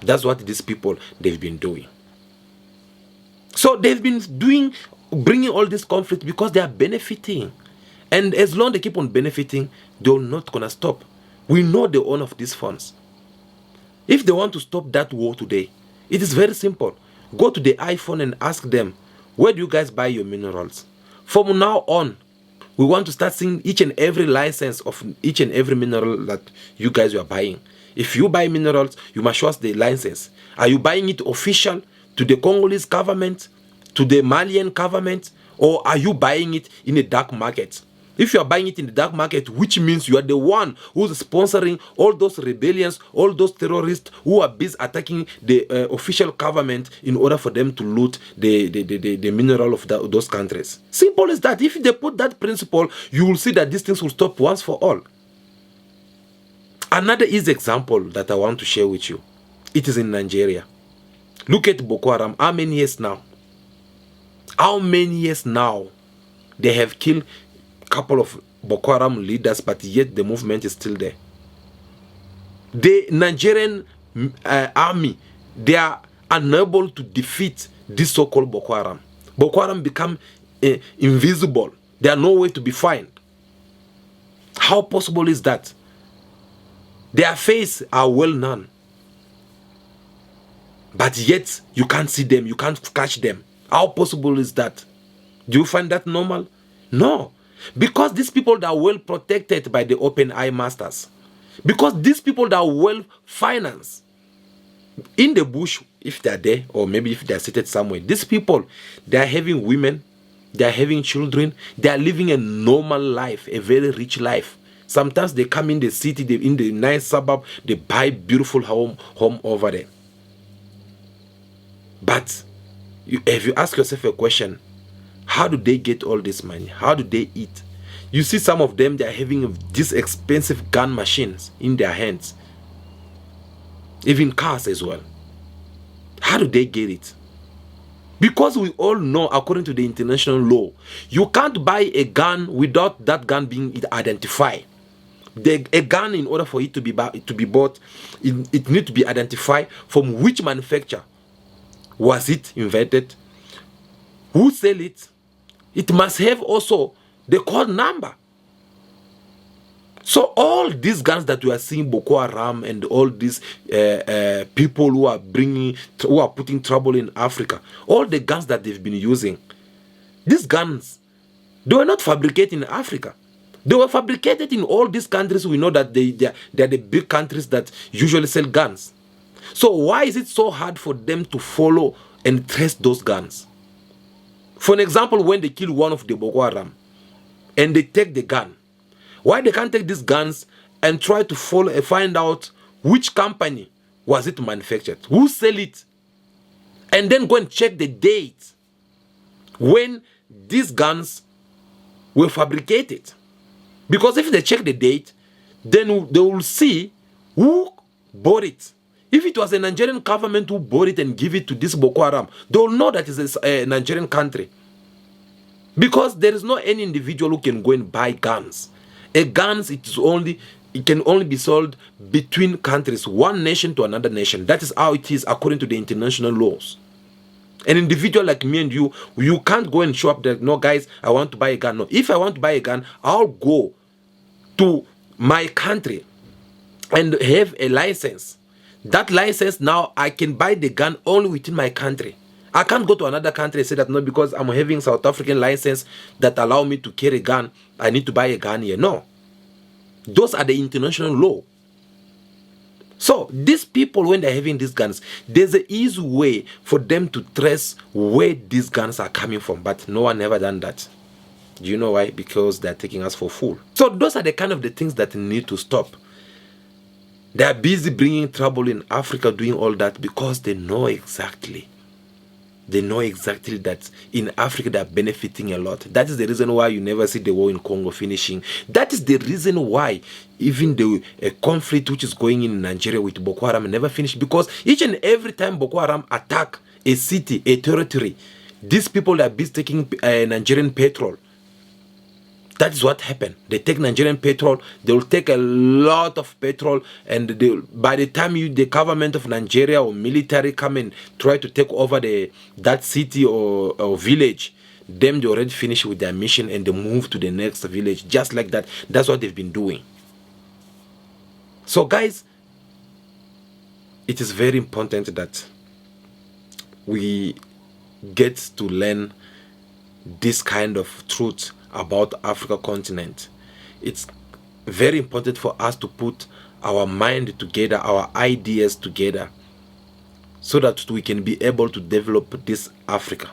That's what these people, they've been doing. So they've been bringing all this conflict because they are benefiting. And as long as they keep on benefiting, they're not going to stop. We know the owner of these funds. If they want to stop that war today, it is very simple. Go to the iPhone and ask them, where do you guys buy your minerals? From now on, we want to start seeing each and every license of each and every mineral that you guys are buying. If you buy minerals, you must show us the license. Are you buying it official to the Congolese government, to the Malian government, or are you buying it in a dark market? If you are buying it in the dark market, which means you are the one who's sponsoring all those rebellions, all those terrorists who are busy attacking the official government in order for them to loot the mineral of those countries. Simple as that. If they put that principle, you will see that these things will stop once for all. Another easy example that I want to share with you, it is in Nigeria. Look at Boko Haram. How many years now? How many years now they have killed a couple of Boko Haram leaders, but yet the movement is still there. The Nigerian army, they are unable to defeat this so-called Boko Haram. Boko Haram become invisible. They are nowhere to be found. How possible is that? Their faces are well known. But yet, you can't see them, you can't catch them. How possible is that? Do you find that normal? No. Because these people that are well protected by the open eye masters. Because these people that are well financed in the bush, if they're there, or maybe if they're seated somewhere, these people, they are having women, they are having children, they are living a normal life, a very rich life. Sometimes they come in the city, in the nice suburb, they buy beautiful home over there. But if you ask yourself a question, how do they get all this money? How do they eat? You see some of them, they are having these expensive gun machines in their hands. Even cars as well. How do they get it? Because we all know, according to the international law, you can't buy a gun without that gun being identified. A gun, in order for it to be bought, it needs to be identified from which manufacturer was it invented, who sell it. It must have also the code number. So all these guns that we are seeing, Boko Haram and all these people who are putting trouble in Africa, all the guns that they've been using, these guns, they were not fabricated in Africa. They were fabricated in all these countries. We know that they are the big countries that usually sell guns. So why is it so hard for them to follow and trace those guns? For an example, when they kill one of the Boko Haram and they take the gun, why they can't take these guns and try to find out which company was it manufactured, who sell it, and then go and check the date when these guns were fabricated? Because if they check the date, then they will see who bought it. If it was a Nigerian government who bought it and give it to this Boko Haram, they will know that it's a Nigerian country. Because there is no any individual who can go and buy guns. Guns, it can only be sold between countries, one nation to another nation. That is how it is according to the international laws. An individual like me and you can't go and show up there, no guys, I want to buy a gun. No, if I want to buy a gun, I'll go to my country and have a license. That license, now I can buy the gun only within my country. I can't go to another country and say that no, because I'm having South African license that allow me to carry a gun, I need to buy a gun here. No. Those are the international law. So these people, when they're having these guns, there's an easy way for them to trace where these guns are coming from. But no one ever done that. Do you know why? Because they're taking us for fool. So those are the kind of the things that need to stop. They are busy bringing trouble in Africa, doing all that because they know exactly. They know exactly that in Africa they are benefiting a lot. That is the reason why you never see the war in Congo finishing. That is the reason why even the conflict which is going in Nigeria with Boko Haram never finished. Because each and every time Boko Haram attack a city, a territory, these people are busy taking Nigerian petrol. That is what happened. They take Nigerian petrol, they will take a lot of petrol, and by the time the government of Nigeria or military come and try to take over that city or village, them they already finish with their mission and they move to the next village. Just like that. That's what they've been doing. So guys, it is very important that we get to learn this kind of truth about Africa continent. It's very important for us to put our mind together, our ideas together, so that we can be able to develop this Africa.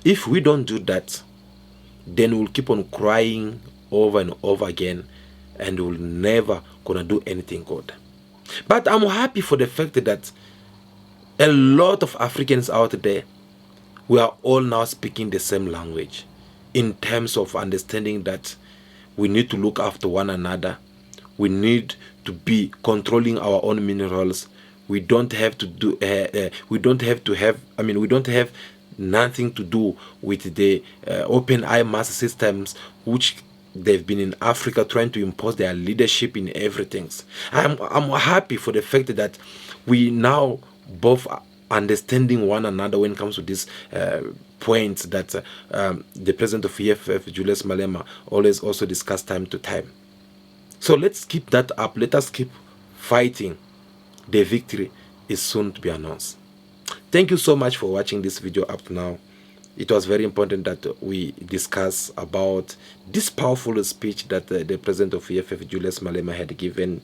If we don't do that, then we'll keep on crying over and over again, and we'll never gonna do anything good. But I'm happy for the fact that a lot of Africans out there, we are all now speaking the same language, in terms of understanding that we need to look after one another. We need to be controlling our own minerals. We don't have to do. We don't have nothing to do with the open eye mass systems which they've been in Africa trying to impose their leadership in everything. I'm happy for the fact that we now both understanding one another when it comes to this point that the president of EFF, Julius Malema, always also discuss time to time. So let's keep that up. Let us keep fighting, the victory is soon to be announced. Thank you so much for watching this video up to now. It was very important that we discuss about this powerful speech that the president of EFF, Julius Malema, had given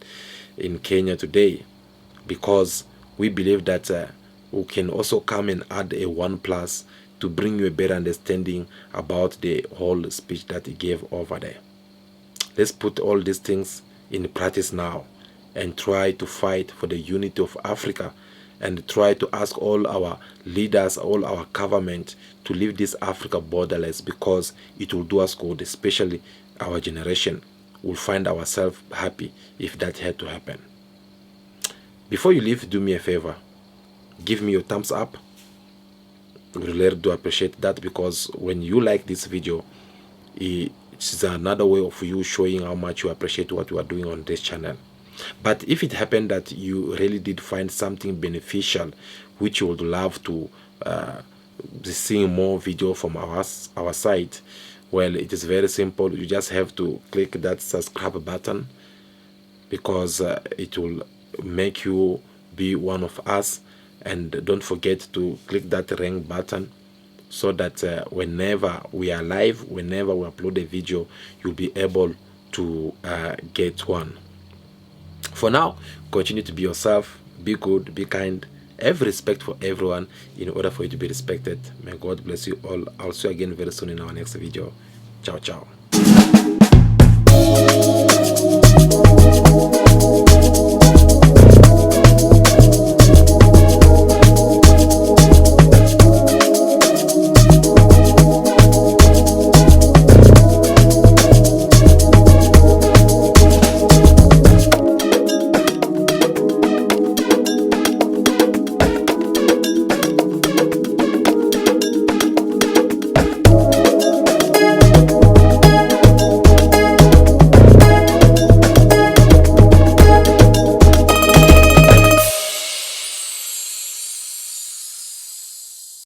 in Kenya today, because we believe that we can also come and add a 1+ to bring you a better understanding about the whole speech that he gave over there. Let's put all these things in practice now and try to fight for the unity of Africa, and try to ask all our leaders, all our government to leave this Africa borderless, because it will do us good, especially our generation. We'll find ourselves happy if that had to happen. Before you leave, do me a favor. Give me your thumbs up. We really do appreciate that, because when you like this video, it's another way of you showing how much you appreciate what we are doing on this channel. But if it happened that you really did find something beneficial, which you would love to be seeing more video from our site, well, it is very simple. You just have to click that subscribe button, because it will make you be one of us. And don't forget to click that ring button, so that whenever we are live, whenever we upload a video, you'll be able to get one. For now, continue to be yourself, be good, be kind, have respect for everyone in order for you to be respected. May God bless you all. I'll see you again very soon in our next video. Ciao, ciao.